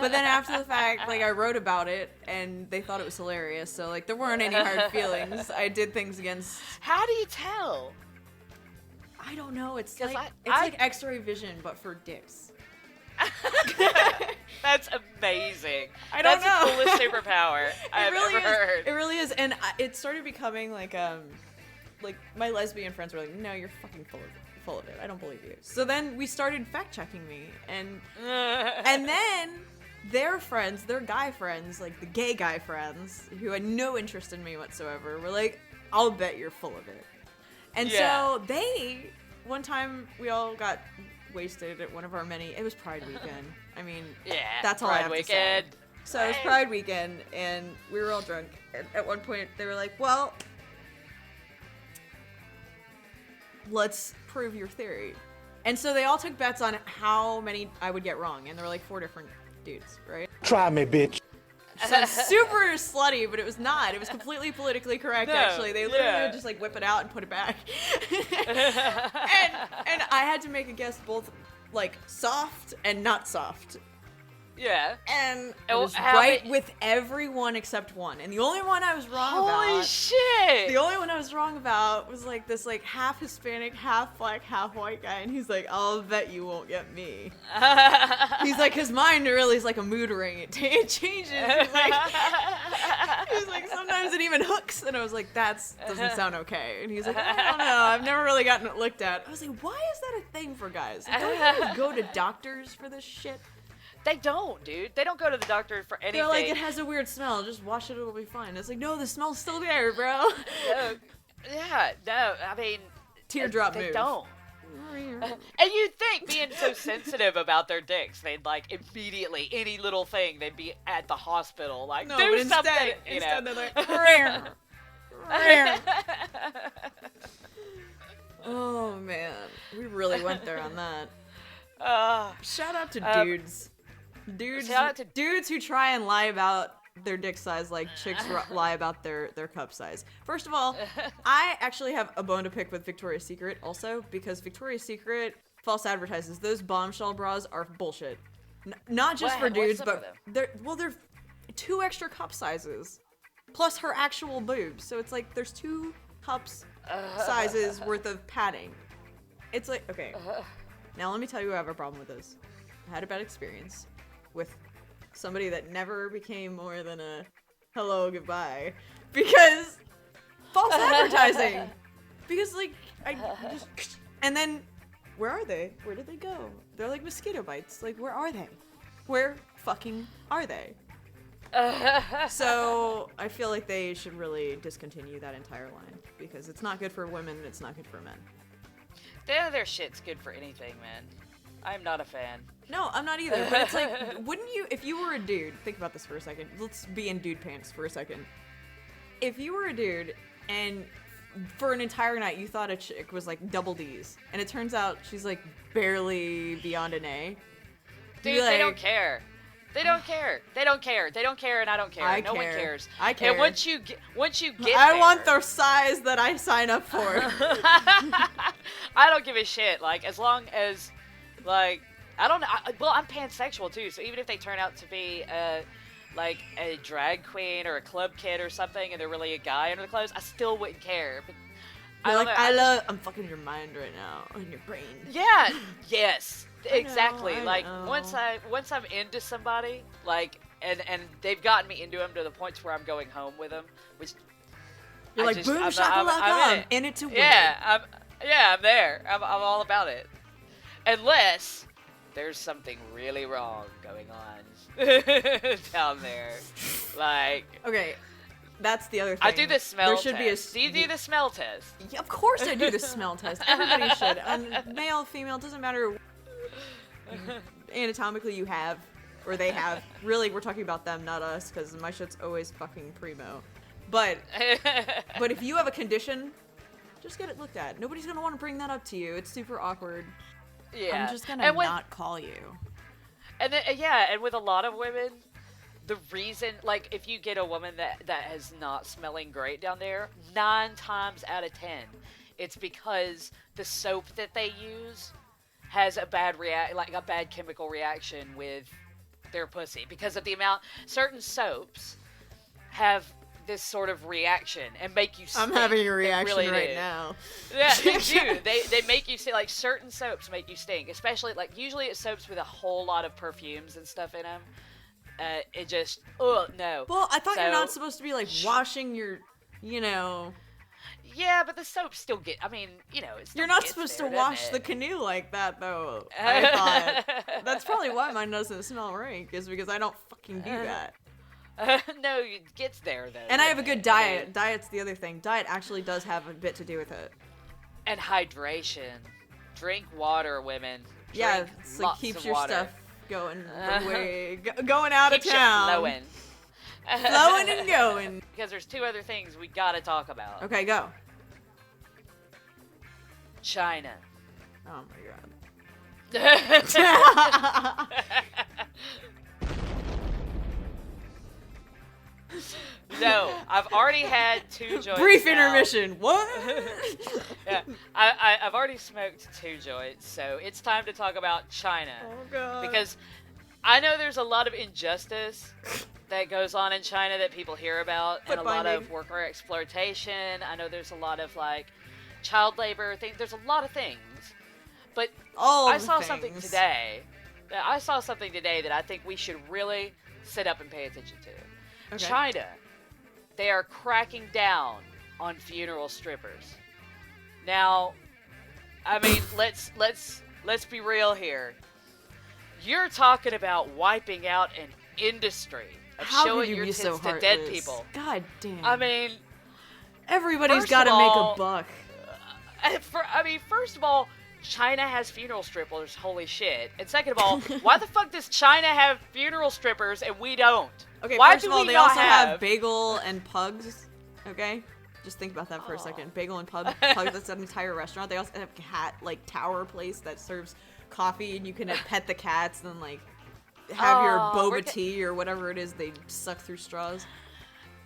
But then after the fact, like I wrote about it and they thought it was hilarious. So like there weren't any hard feelings. I did things against. How do you tell? I don't know. It's 'Cause like I- like X-ray vision, but for dicks. That's amazing. I don't That's know. the coolest superpower I've really ever is. heard. It really is, and it started becoming like my lesbian friends were like, "No, you're fucking full of it. I don't believe you." So then we started fact checking me, and then their friends, their guy friends, like the gay guy friends who had no interest in me whatsoever, were like, "I'll bet you're full of it." And Yeah. so one time we all got wasted at one of our many. It was Pride weekend. I mean, Yeah, that's all Pride I have weekend. to say. So it was Pride weekend, and we were all drunk. At one point, they were like, "Well, let's prove your theory." And so they all took bets on how many I would get wrong, and there were like 4 different dudes, right? Try me, bitch. Sounds super slutty, but it was not. It was completely politically correct, No, actually. They literally yeah. would just like whip it out and put it back. and I had to make a guess both like soft and not soft. Yeah. And I Oh, was how right many- with everyone except one. And the only one I was wrong Holy about. shit! The only one I was wrong about was like this like half Hispanic, half black, half white guy, and he's like, "I'll bet you won't get me." He's like, his mind really is like a mood ring. It changes. He's like, sometimes it even hooks, and I was like, that doesn't sound okay. And he's like, I don't know, I've never really gotten it looked at. I was like, why is that a thing for guys? Like, don't you guys go to doctors for this shit? They don't, dude. They don't go to the doctor for anything. They're like, it has a weird smell. Just wash it, it'll be fine. It's like, no, the smell's still there, bro. No, yeah, no. I mean, Teardrop they move. don't. And you'd think, being so sensitive about their dicks, they'd like immediately any little thing, they'd be at the hospital, like No, do but something. instead You know? they're like, rare, rare. Oh man, we really went there on that. Shout out to dudes. Shout out to- Dudes who try and lie about their dick size like chicks lie about their cup size. First of all, I actually have a bone to pick with Victoria's Secret also, because Victoria's Secret false advertises. Those bombshell bras are bullshit. Not just for What's dudes, up but with they're 2 extra cup sizes plus her actual boobs. So it's like there's 2 cups sizes worth of padding. It's like, okay. Now let me tell you, I have a problem with this. I had a bad experience with somebody that never became more than a hello, goodbye, because false advertising. Because like I just, and then where are they? Where did they go? They're like mosquito bites. Like, where are they? Where fucking are they? So I feel like they should really discontinue that entire line, because it's not good for women and it's not good for men. None of their shit's good for anything, man. I'm not a fan. No, I'm not either. But it's like, wouldn't you, if you were a dude, think about this for a second. Let's be in dude pants for a second. If you were a dude and for an entire night you thought a chick was like double D's, and it turns out she's like barely beyond an A. Dude, they don't care. They don't care. They don't care. They don't care, and I don't care. No one cares. I care. And once you get I there, want the size that I sign up for. I don't give a shit. Like, as long as, like, I don't know. Well, I'm pansexual too, so even if they turn out to be like a drag queen or a club kid or something, and they're really a guy under the clothes, I still wouldn't care. But You're I don't know. I'm fucking your mind right now, in your brain. Yeah. Yes. I Exactly. know. Like once I'm into somebody, like and they've gotten me into them to the points where I'm going home with them, which You're like, boom, I'm shakalaka, in it to win. Yeah, I'm there. I'm all about it. Unless there's something really wrong going on down there, like. Okay, that's the other thing. I do the smell There should test. be a. Do you do the smell test? Yeah, of course I do the smell test. Everybody should. Male, female, doesn't matter. Anatomically, you have, or they have. Really, we're talking about them, not us, because my shit's always fucking primo. But if you have a condition, just get it looked at. Nobody's gonna want to bring that up to you. It's super awkward. Yeah. I'm just gonna And not call you. And then, yeah, and with a lot of women, the reason, like, if you get a woman that is not smelling great down there, 9 times out of 10, it's because the soap that they use has a bad chemical reaction with their pussy, because of the amount certain soaps have this sort of reaction and make you stink. I'm having a They reaction really right do. now. Yeah, they do. They make you stink. Like, certain soaps make you stink, especially, like, usually it's soaps with a whole lot of perfumes and stuff in them. It just, no. Well, I thought So- you're not supposed to be like washing your, you know. Yeah, but the soap still I mean, you know, it's. You're not supposed to wash the canoe like that, though. I thought. That's probably why mine doesn't smell rank, is because I don't fucking do that. No, it gets there, though. And I have a doesn't good it? diet. Diet's the other thing. Diet actually does have a bit to do with it. And hydration. Drink water, women. Yeah, drink it's like lots keeps of your water. stuff going going out Keeps of you town. flowing. Flowing and going. Because there's two other things we gotta talk about. Okay, go. China. Oh my god. No, I've already had 2 joints. Brief now. intermission. What? Yeah, I've already smoked 2 joints, so it's time to talk about China. Oh god. Because I know there's a lot of injustice that goes on in China that people hear about, and a lot of worker exploitation. I know there's a lot of like child labor things. There's a lot of things, but I saw something today. I saw something today that I think we should really sit up and pay attention to. Okay. China, they are cracking down on funeral strippers. Now, I mean, let's be real here. You're talking about wiping out an industry of How showing could you your be tits so to dead heartless? people. God damn. I mean, everybody's first got to of make all, a buck. first of all, China has funeral strippers. Holy shit! And second of all, why the fuck does China have funeral strippers and we don't? Okay, Why first do of all, we they not also have bagel and pugs. Okay? Just think about that for a second. Bagel and pug. That's an entire restaurant. They also have a cat, like, tower place that serves coffee, and you can pet the cats and then, like, have your boba tea or whatever it is they suck through straws.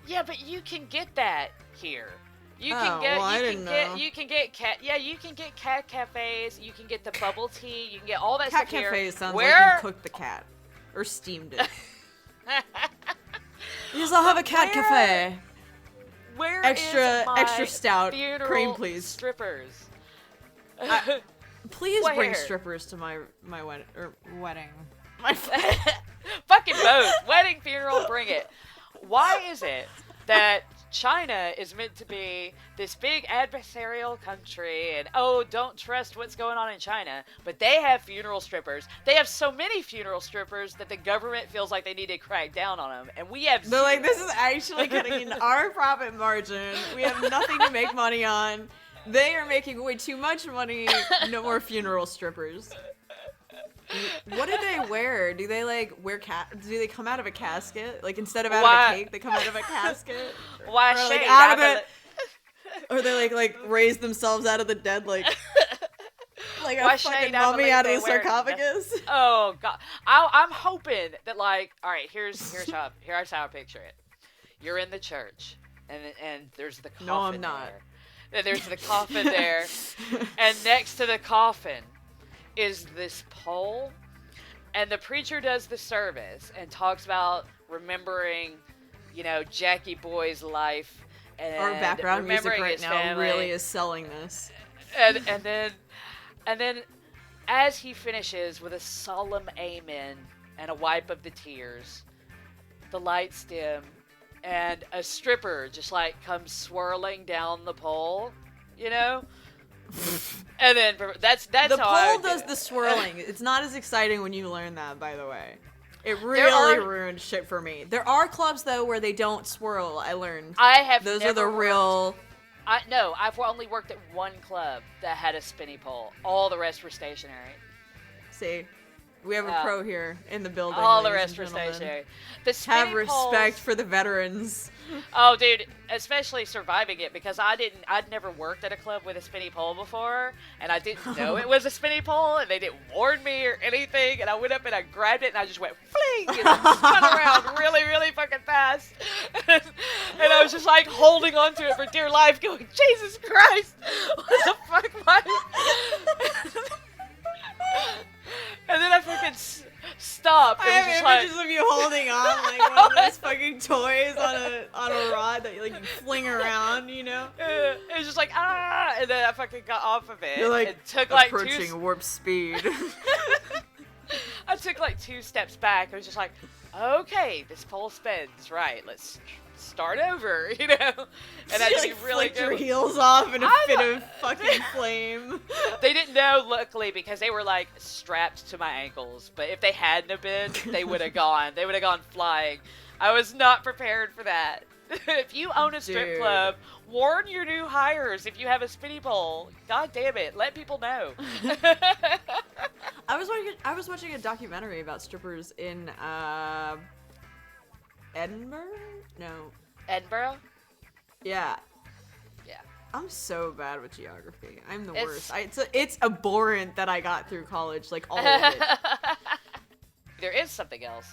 Yeah, but you can get that here. You Oh, can get, well, I you didn't can get, know. you can get cat. Yeah, you can get cat cafes. You can get the bubble tea. You can get all that Cat stuff here. cafe sounds like Where? you cooked the cat. Or steamed it. Yes, I'll have a cat cafe. Where Extra- is my extra stout. funeral Cream, please. Strippers. Please bring Where? strippers to my wedding. My Fucking both. Wedding, funeral, bring it. Why is it that China is meant to be this big adversarial country and don't trust what's going on in China, but they have funeral strippers. They have so many funeral strippers that the government feels like they need to crack down on them, and we have They're like, zero. this is actually cutting into our profit margin. We have nothing to make money on. They are making way too much money. No more funeral strippers. What do they wear? Do they like wear do they come out of a casket? Like instead of out of a cake, they come out of a casket? Why Or like shade out of after it? Or they like raise themselves out of the dead like like Why a fucking shade I mummy believe out of they the wear- sarcophagus? Oh god, I'm hoping that like, all right, here's how I picture it. You're in the church, and there's the coffin. No, I'm not. There. And there's the coffin there, and next to the coffin is this pole, and the preacher does the service and talks about remembering, Jackie Boy's life and Our background music remembering right his now family. really is selling this. And then as he finishes with a solemn amen and a wipe of the tears, the lights dim and a stripper just like comes swirling down the pole, and then that's The how I pole would do does it. the swirling. It's not as exciting when you learn that, by the way. It There really are- ruined shit for me. There are clubs though where they don't swirl. I learned. I have Those are never the worked- real. No, I've only worked at one club that had a spinny pole. All the rest were stationary. See, we have a Yeah. pro here in the building. All the ladies rest and were gentlemen. stationary. The spinny Have respect poles- for the veterans. Oh, dude, especially surviving it because I'd never worked at a club with a spinny pole before, and I didn't know it was a spinny pole, and they didn't warn me or anything, and I went up and I grabbed it, and I just went fling, and it spun around really, really fucking fast, and I was just like holding onto it for dear life, going, Jesus Christ, what the fuck am I? And then I fucking stopped. I It was have just like, images of you holding on like one of those fucking toys on a rod that you fling around. it was just like, and then I fucking got off of it. You're like and took like approaching warp speed. I took like 2 steps back. I was just like, okay, this pole spins. Right, let's start over, And I you just really flicked your good. heels off in a I fit know. of fucking flame. They didn't know, luckily, because they were like strapped to my ankles. But if they hadn't have been, they would have gone. They would have gone flying. I was not prepared for that. If you own a strip Dude. club, warn your new hires if you have a spinny pole. God damn it, let people know. I was watching a documentary about strippers in Edinburgh? No. Edinburgh? Yeah. Yeah. I'm so bad with geography. I'm the It's- worst. It's abhorrent that I got through college, like all of it. There is something else.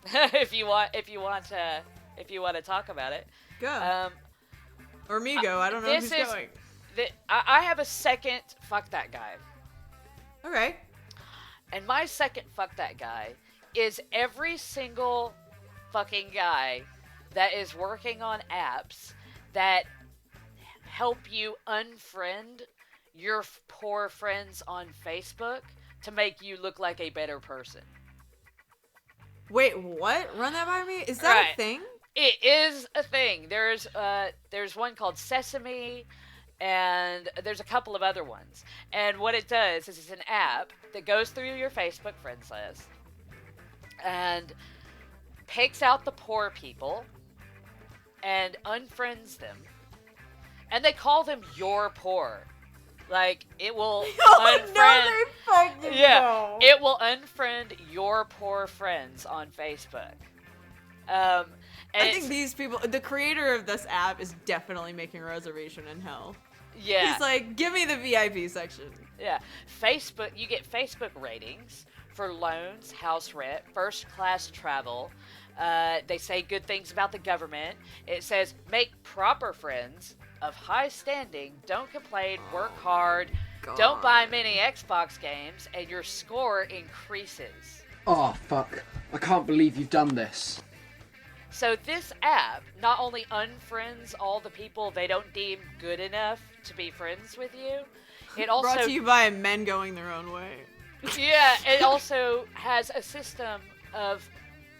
if you want to talk about it. Go. Or me go. I don't know this who's is- going. I have a second fuck that guy. Okay. And my second fuck that guy is every single fucking guy that is working on apps that help you unfriend your poor friends on Facebook to make you look like a better person. Wait, what? Run that by me? Is that Right. a thing? It is a thing. There's one called Sesame, and there's a couple of other ones. And what it does is it's an app that goes through your Facebook friends list and picks out the poor people and unfriends them. And they call them your poor. Like, it will unfriend... No, they fucking Yeah, don't. it will unfriend your poor friends on Facebook. And I it's- think these people, the creator of this app is definitely making a reservation in hell. yeah, He's like, give me the VIP section. yeah. Facebook, you get Facebook ratings for loans, house rent, first class travel. They say good things about the government. It says make proper friends of high standing. Don't complain. Work hard. Don't buy many Xbox games, and your score increases. Oh, fuck. I can't believe you've done this. So this app not only unfriends all the people they don't deem good enough to be friends with you, it also Brought to you by men going their own way. yeah, it also has a system of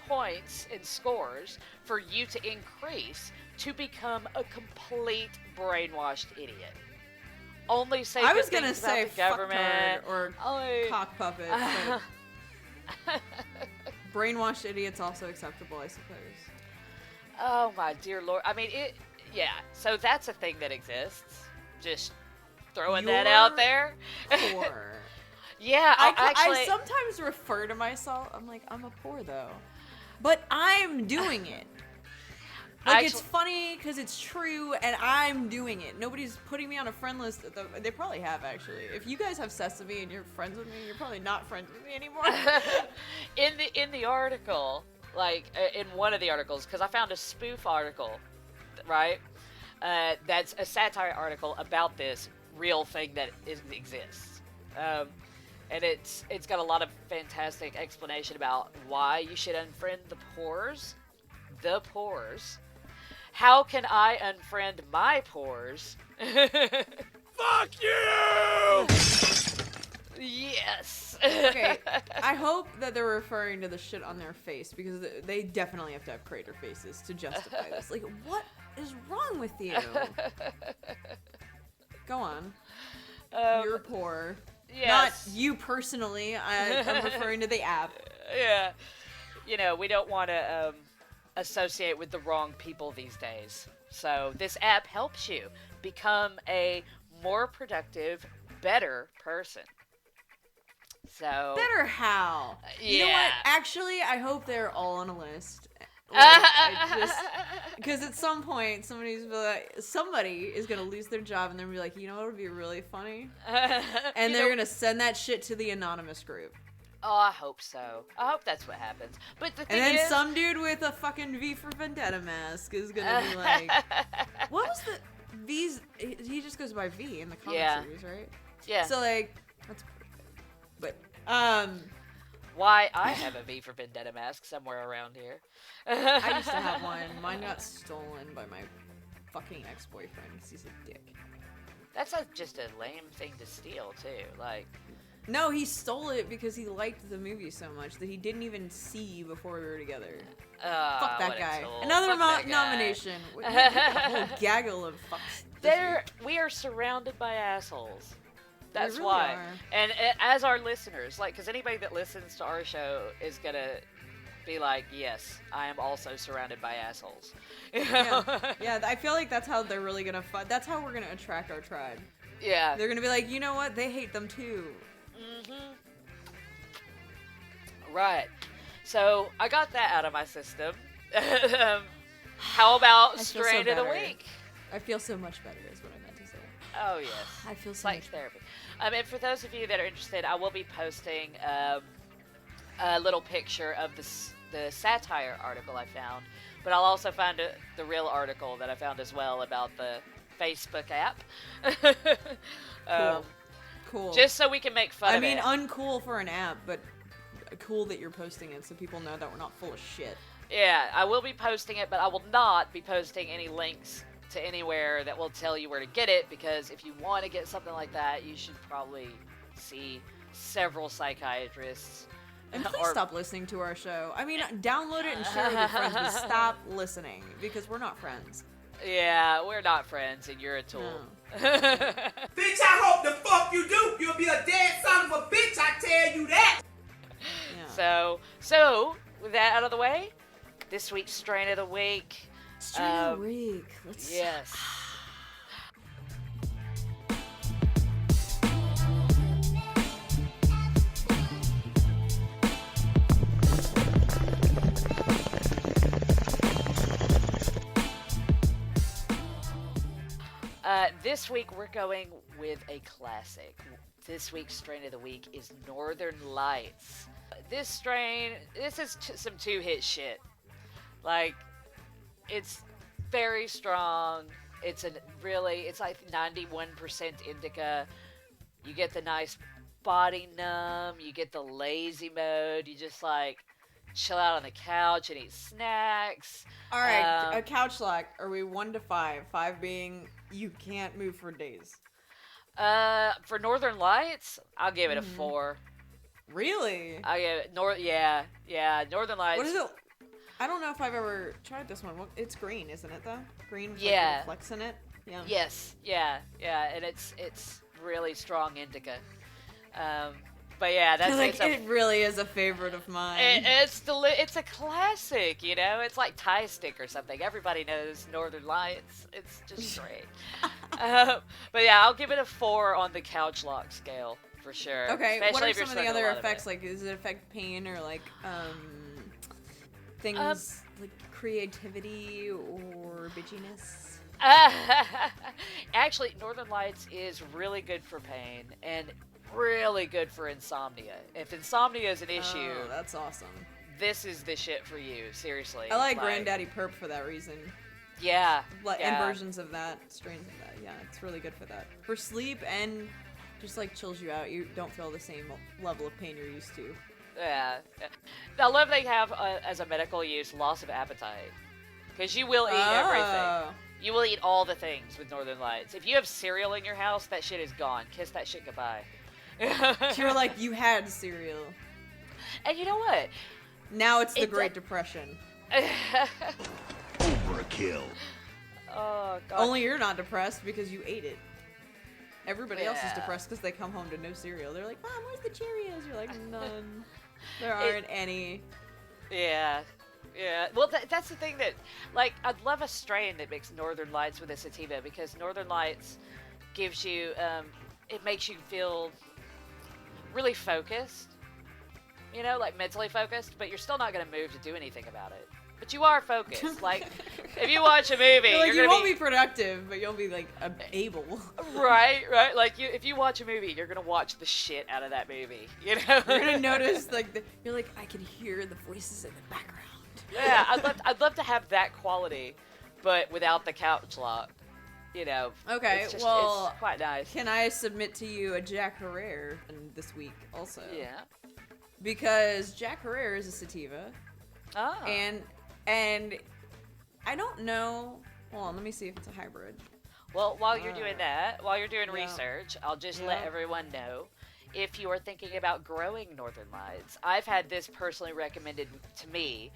points and scores for you to increase to become a complete brainwashed idiot. Only say I good was gonna things say about the government or Only- cock puppet, but brainwashed idiots also acceptable, I suppose. Oh my dear lord! I mean, yeah. So that's a thing that exists. Just throwing that You're out there. Poor. Yeah, I actually. sometimes refer to myself. I'm like, I'm a poor though, but I'm doing it. Like it's Actually- funny because it's true, and I'm doing it. Nobody's putting me on a friend list. They probably have actually. If you guys have Sesame and you're friends with me, you're probably not friends with me anymore. in the article, like in one of the articles, because I found a spoof article, right? That's a satire article about this real thing that exists, and it's got a lot of fantastic explanation about why you should unfriend the pores. The pores. How can I unfriend my pores? Fuck you! Yes. Okay, I hope that they're referring to the shit on their face because they definitely have to have crater faces to justify this. Like, what is wrong with you? Go on. You're poor. Yes. Not you personally. I'm referring to the app. Yeah. You know, we don't want to associate with the wrong people these days. So this app helps you become a more productive, better person. So Better how? You know what? Yeah. Actually, I hope they're all on a list. Because at some point, somebody is gonna lose their job, and they're gonna be like, you know what would be really funny? And they're gonna send that shit to the anonymous group. Oh, I hope so. I hope that's what happens. But the thing And then is, some dude with a fucking V for Vendetta mask is gonna be like, what was the V's? He just goes by V in the comic Yeah. series, right? yeah. So like, that's perfect. But Why I have a V for Vendetta mask somewhere around here. I used to have one. Mine got stolen by my fucking ex-boyfriend because he's a dick. That's just a lame thing to steal too. Like, No, he stole it because he liked the movie so much that he didn't even see before we were together. Fuck that what a guy. tool. Another Fuck that guy. nomination. We got a whole gaggle of fucks. this week. We are surrounded by assholes. That's really why. are. And as our listeners, like, because anybody that listens to our show is gonna be like, yes, I am also surrounded by assholes. Yeah, I feel like that's how they're really gonna fight. That's how we're gonna attract our tribe. Yeah. They're gonna be like, you know what? They hate them too. Right. So I got that out of my system. How about I feel so strain of the better. week? I feel so much better is what I meant to say. Oh yes, I feel it's so like much therapy. And for those of you that are interested, I will be posting a little picture of the satire article I found, but I'll also find the real article that I found as well about the Facebook app. Cool. Cool. Just so we can make fun I of mean, it. uncool for an app, but cool that you're posting it so people know that we're not full of shit. Yeah, I will be posting it, but I will not be posting any links to anywhere that will tell you where to get it, because if you want to get something like that, you should probably see several psychiatrists. And please stop listening to our show. I mean, download it and share it with your friends, but stop listening, because we're not friends. Yeah, we're not friends, and you're a tool. No. Bitch, I hope the fuck you do. You'll be a dead son of a bitch, I tell you that. Yeah. So with that out of the way, this week's strain of the week. Strain of the week. Let's. Yes. This week we're going with a classic. This week's strain of the week is Northern Lights. This is some two-hit shit. Like, it's very strong. It's like 91% indica. You get the nice body numb. You get the lazy mode. You just like chill out on the couch and eat snacks. All right, a couch lock. Are we 1 to 5? 5 being you can't move for days. For Northern Lights, I'll give it a 4. Really? I give it Northern Lights. What is it? I don't know if I've ever tried this one. It's green, isn't it though? Green with Yeah. like little flecks in it. Yeah. Yes, yeah, and it's really strong indica. But yeah, that's Like it really is a favorite of mine. it's a classic, you know. It's like Thai stick or something. Everybody knows Northern Lights. It's just great. But yeah, I'll give it a 4 on the couch lock scale for sure. Okay, Especially what are if you're some of the smoking a other lot of effects? it. Like, does it affect pain or like things like creativity or bitchiness? Actually, Northern Lights is really good for pain and really good for insomnia. If insomnia is an issue, Oh, that's awesome. this is the shit for you. Seriously. I like Granddaddy Perp for that reason. Yeah. And yeah. versions of that, strains of that. Yeah, it's really good for that. For sleep and just like chills you out. You don't feel the same level of pain you're used to. Yeah. I love they have as a medical use loss of appetite, because you will eat everything. You will eat all the things with Northern Lights. If you have cereal in your house, that shit is gone. Kiss that shit goodbye. You're like, you had cereal. And you know what? Now it's the Great Depression. Overkill. Oh god. Only you're not depressed because you ate it. Everybody else is Yeah. depressed because they come home to no cereal. They're like, Mom, where's the Cheerios? You're like, none. There aren't any. Yeah. Yeah. Well, that's the thing that, like, I'd love a strain that makes Northern Lights with a sativa, because Northern Lights gives you, it makes you feel really focused, you know, like mentally focused, but you're still not going to move to do anything about it. But you are focused. Like, if you watch a movie, You're like, you're you gonna won't be productive, but you'll be like able. right. Like, if you watch a movie, you're gonna watch the shit out of that movie. You know, You're gonna notice like you're like, I can hear the voices in the background. Yeah, I'd love to have that quality, but without the couch lock. You know. Okay, it's just, well, it's quite nice. Can I submit to you a Jack Herrera this week also? Yeah. Because Jack Herrera is a sativa, Oh. and I don't know. Hold on, let me see if it's a hybrid. Well, while you're doing that, while you're doing yeah. research, I'll just let Yeah. everyone know, if you are thinking about growing Northern Lights, I've had this personally recommended to me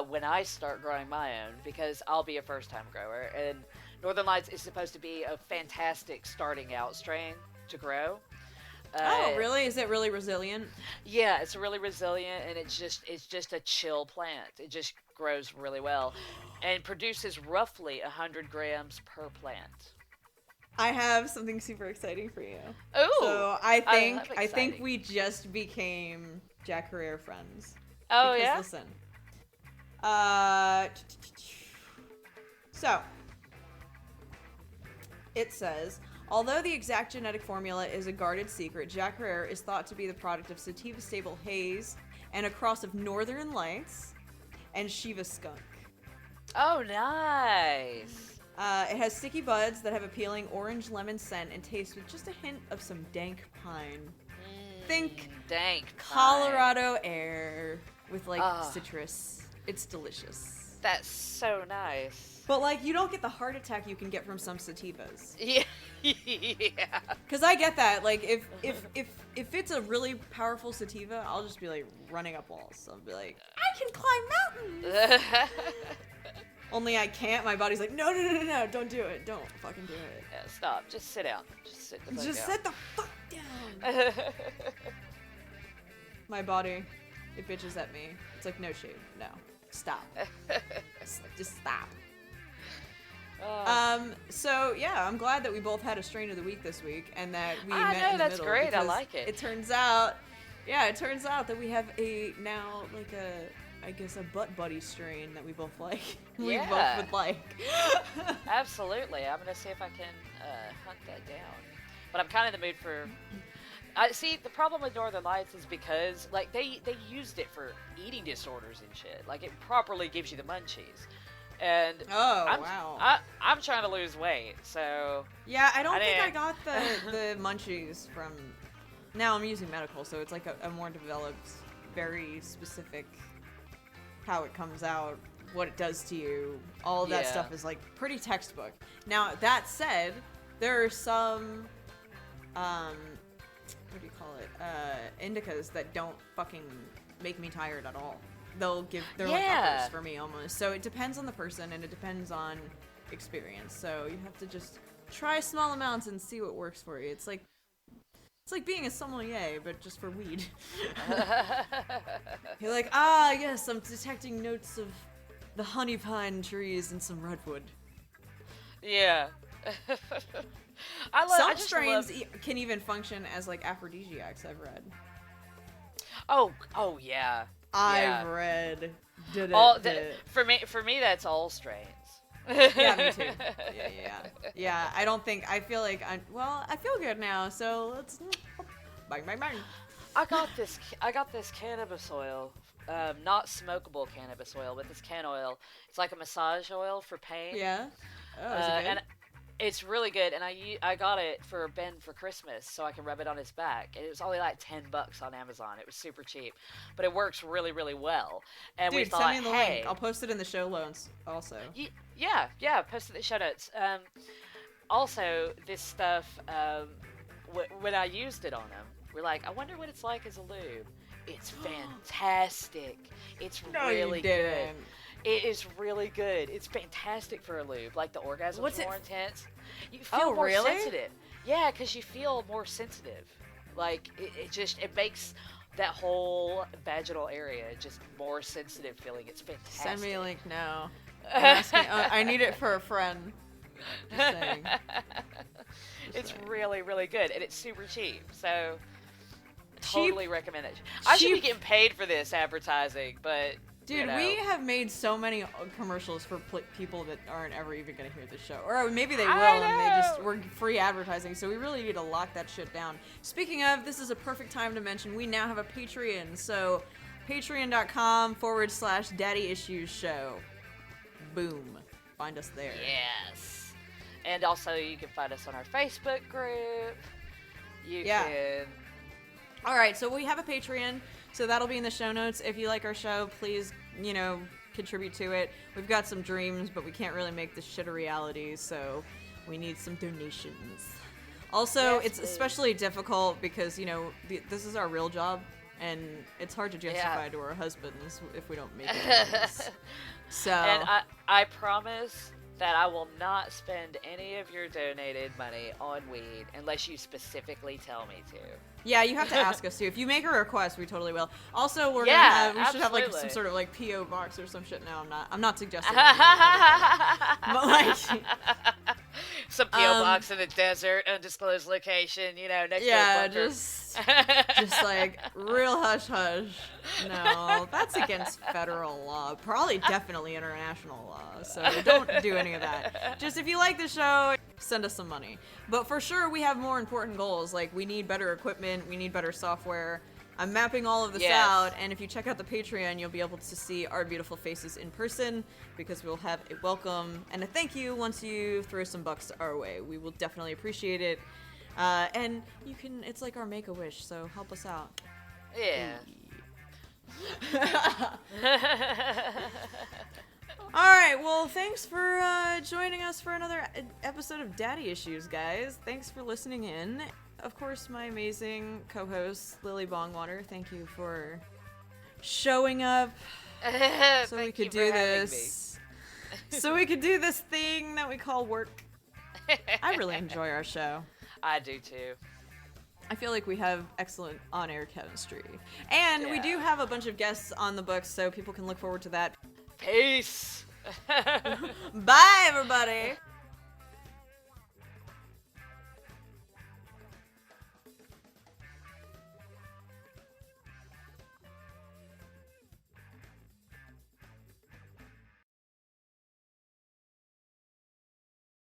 when I start growing my own, because I'll be a first-time grower, and Northern Lights is supposed to be a fantastic starting out strain to grow. Oh, really? Is it really resilient? Yeah, it's really resilient, and it's just a chill plant. It just grows really well, and produces roughly 100 grams per plant. I have something super exciting for you. Ooh. So I I love think exciting. we just became Jack Herrera friends. Oh, Because, yeah? Listen. So it says, although the exact genetic formula is a guarded secret, Jack Herrera is thought to be the product of sativa stable haze and a cross of Northern Lights and Shiva skunk. Oh, nice. It has sticky buds that have appealing orange lemon scent and taste with just a hint of some dank pine. Think Dank pine. Colorado air with like Ah. citrus. It's delicious. That's so nice. But like you don't get the heart attack you can get from some sativas. Yeah. Yeah. Cause I get that. Like if it's a really powerful sativa, I'll just be like running up walls. I'll be like, I can climb mountains. Only I can't. My body's like, no, don't do it. Don't fucking do it. Yeah, stop. Just sit down. Just sit the fuck Just down. sit the fuck down. My body, it bitches at me. It's like, no shade. No. Stop. Just stop. So yeah, I'm glad that we both had a strain of the week this week and that we I met know, in the that's middle. great. I because like it. It turns out that we have now like I guess a butt buddy strain that we both like. We Yeah. both would like. Absolutely. I'm gonna see if I can hunt that down. But I'm kind of in the mood for. See, the problem with Northern Lights is because like they used it for eating disorders and shit. Like it properly gives you the munchies. And Oh, I'm, wow. I'm trying to lose weight, so Yeah, I don't think I didn't- got the munchies from. Now I'm using medical, so it's like a more developed, very specific how it comes out, what it does to you. All of that Yeah. stuff is like pretty textbook. Now that said, there are some what do you call it? Indicas that don't fucking make me tired at all. They're like Yeah. uppers for me almost. So it depends on the person and it depends on experience. So you have to just try small amounts and see what works for you. It's like being a sommelier, but just for weed. You're like, yes, I'm detecting notes of the honey pine trees and some redwood. yeah. Some strains can even function as like aphrodisiacs, I've read. Oh yeah. I've read. For me, that's all strains. Yeah, me too. Yeah. I don't think. I feel like I feel good now. So let's bang. I got this cannabis oil, not smokable cannabis oil, but this can oil. It's like a massage oil for pain. Yeah. Oh, is it good? And it's really good. And I got it for Ben for Christmas, so I can rub it on his back. And it was only like $10 on Amazon. It was super cheap, but it works really, really well. And we Dude, thought, send me the hey, link. I'll post it in the show notes also. yeah, post it in the show notes. Also, this stuff, when I used it on him, we're like, I wonder what it's like as a lube. It's fantastic. It's No, really you good. didn't. It is really good. It's fantastic for a lube. Like the orgasm's What's it more intense. You feel Oh, more really? sensitive. Yeah, because you feel more sensitive. Like it makes that whole vaginal area just more sensitive feeling. It's fantastic. Send me a link now. I need it for a friend. Just saying. It's really, really good, and it's super cheap. So, totally recommend it. I should be cheap- getting paid for this advertising, but Dude, you know. we have made so many commercials for people that aren't ever even going to hear the show. Or maybe they will, and they just know. we're free advertising, so we really need to lock that shit down. Speaking of, this is a perfect time to mention we now have a Patreon, so patreon.com/Daddy Issues Show. Boom. Find us there. Yes. And also, you can find us on our Facebook group. You Yeah. can. All right, so we have a Patreon, so that'll be in the show notes. If you like our show, please, contribute to it. We've got some dreams, but we can't really make this shit a reality, so we need some donations. Also, Yes, it's please. especially difficult because, this is our real job, and it's hard to justify Yeah. to our husbands if we don't make it. So, And I promise that I will not spend any of your donated money on weed unless you specifically tell me to. yeah, you have to ask us too. If you make a request, we totally will. Also, we Yeah, should have like some absolutely. sort of like PO box or some shit. No, I'm not suggesting. That, but like, Some PO box in the desert, undisclosed location, next to a Yeah, bunker. just like real hush hush. No, that's against federal law. Probably definitely international law. So don't do any of that. Just if you like the show, send us some money. But for sure, we have more important goals. Like, we need better equipment, we need better software. I'm mapping all of this out, and if you check out the Patreon, you'll be able to see our beautiful faces in person, because we'll have a welcome and a thank you once you throw some bucks our way. We will definitely appreciate it. And you can, it's like our Make-A-Wish, so help us out. Yeah. Alright, well, thanks for joining us for another episode of Daddy Issues, guys. Thanks for listening in. Of course, my amazing co-host, Lily Bongwater, thank you for showing up so we could do this. So we could do this thing that we call work. I really enjoy our show. I do too. I feel like we have excellent on-air chemistry. And we do have a bunch of guests on the books, so people can look forward to that. Peace. Bye, everybody!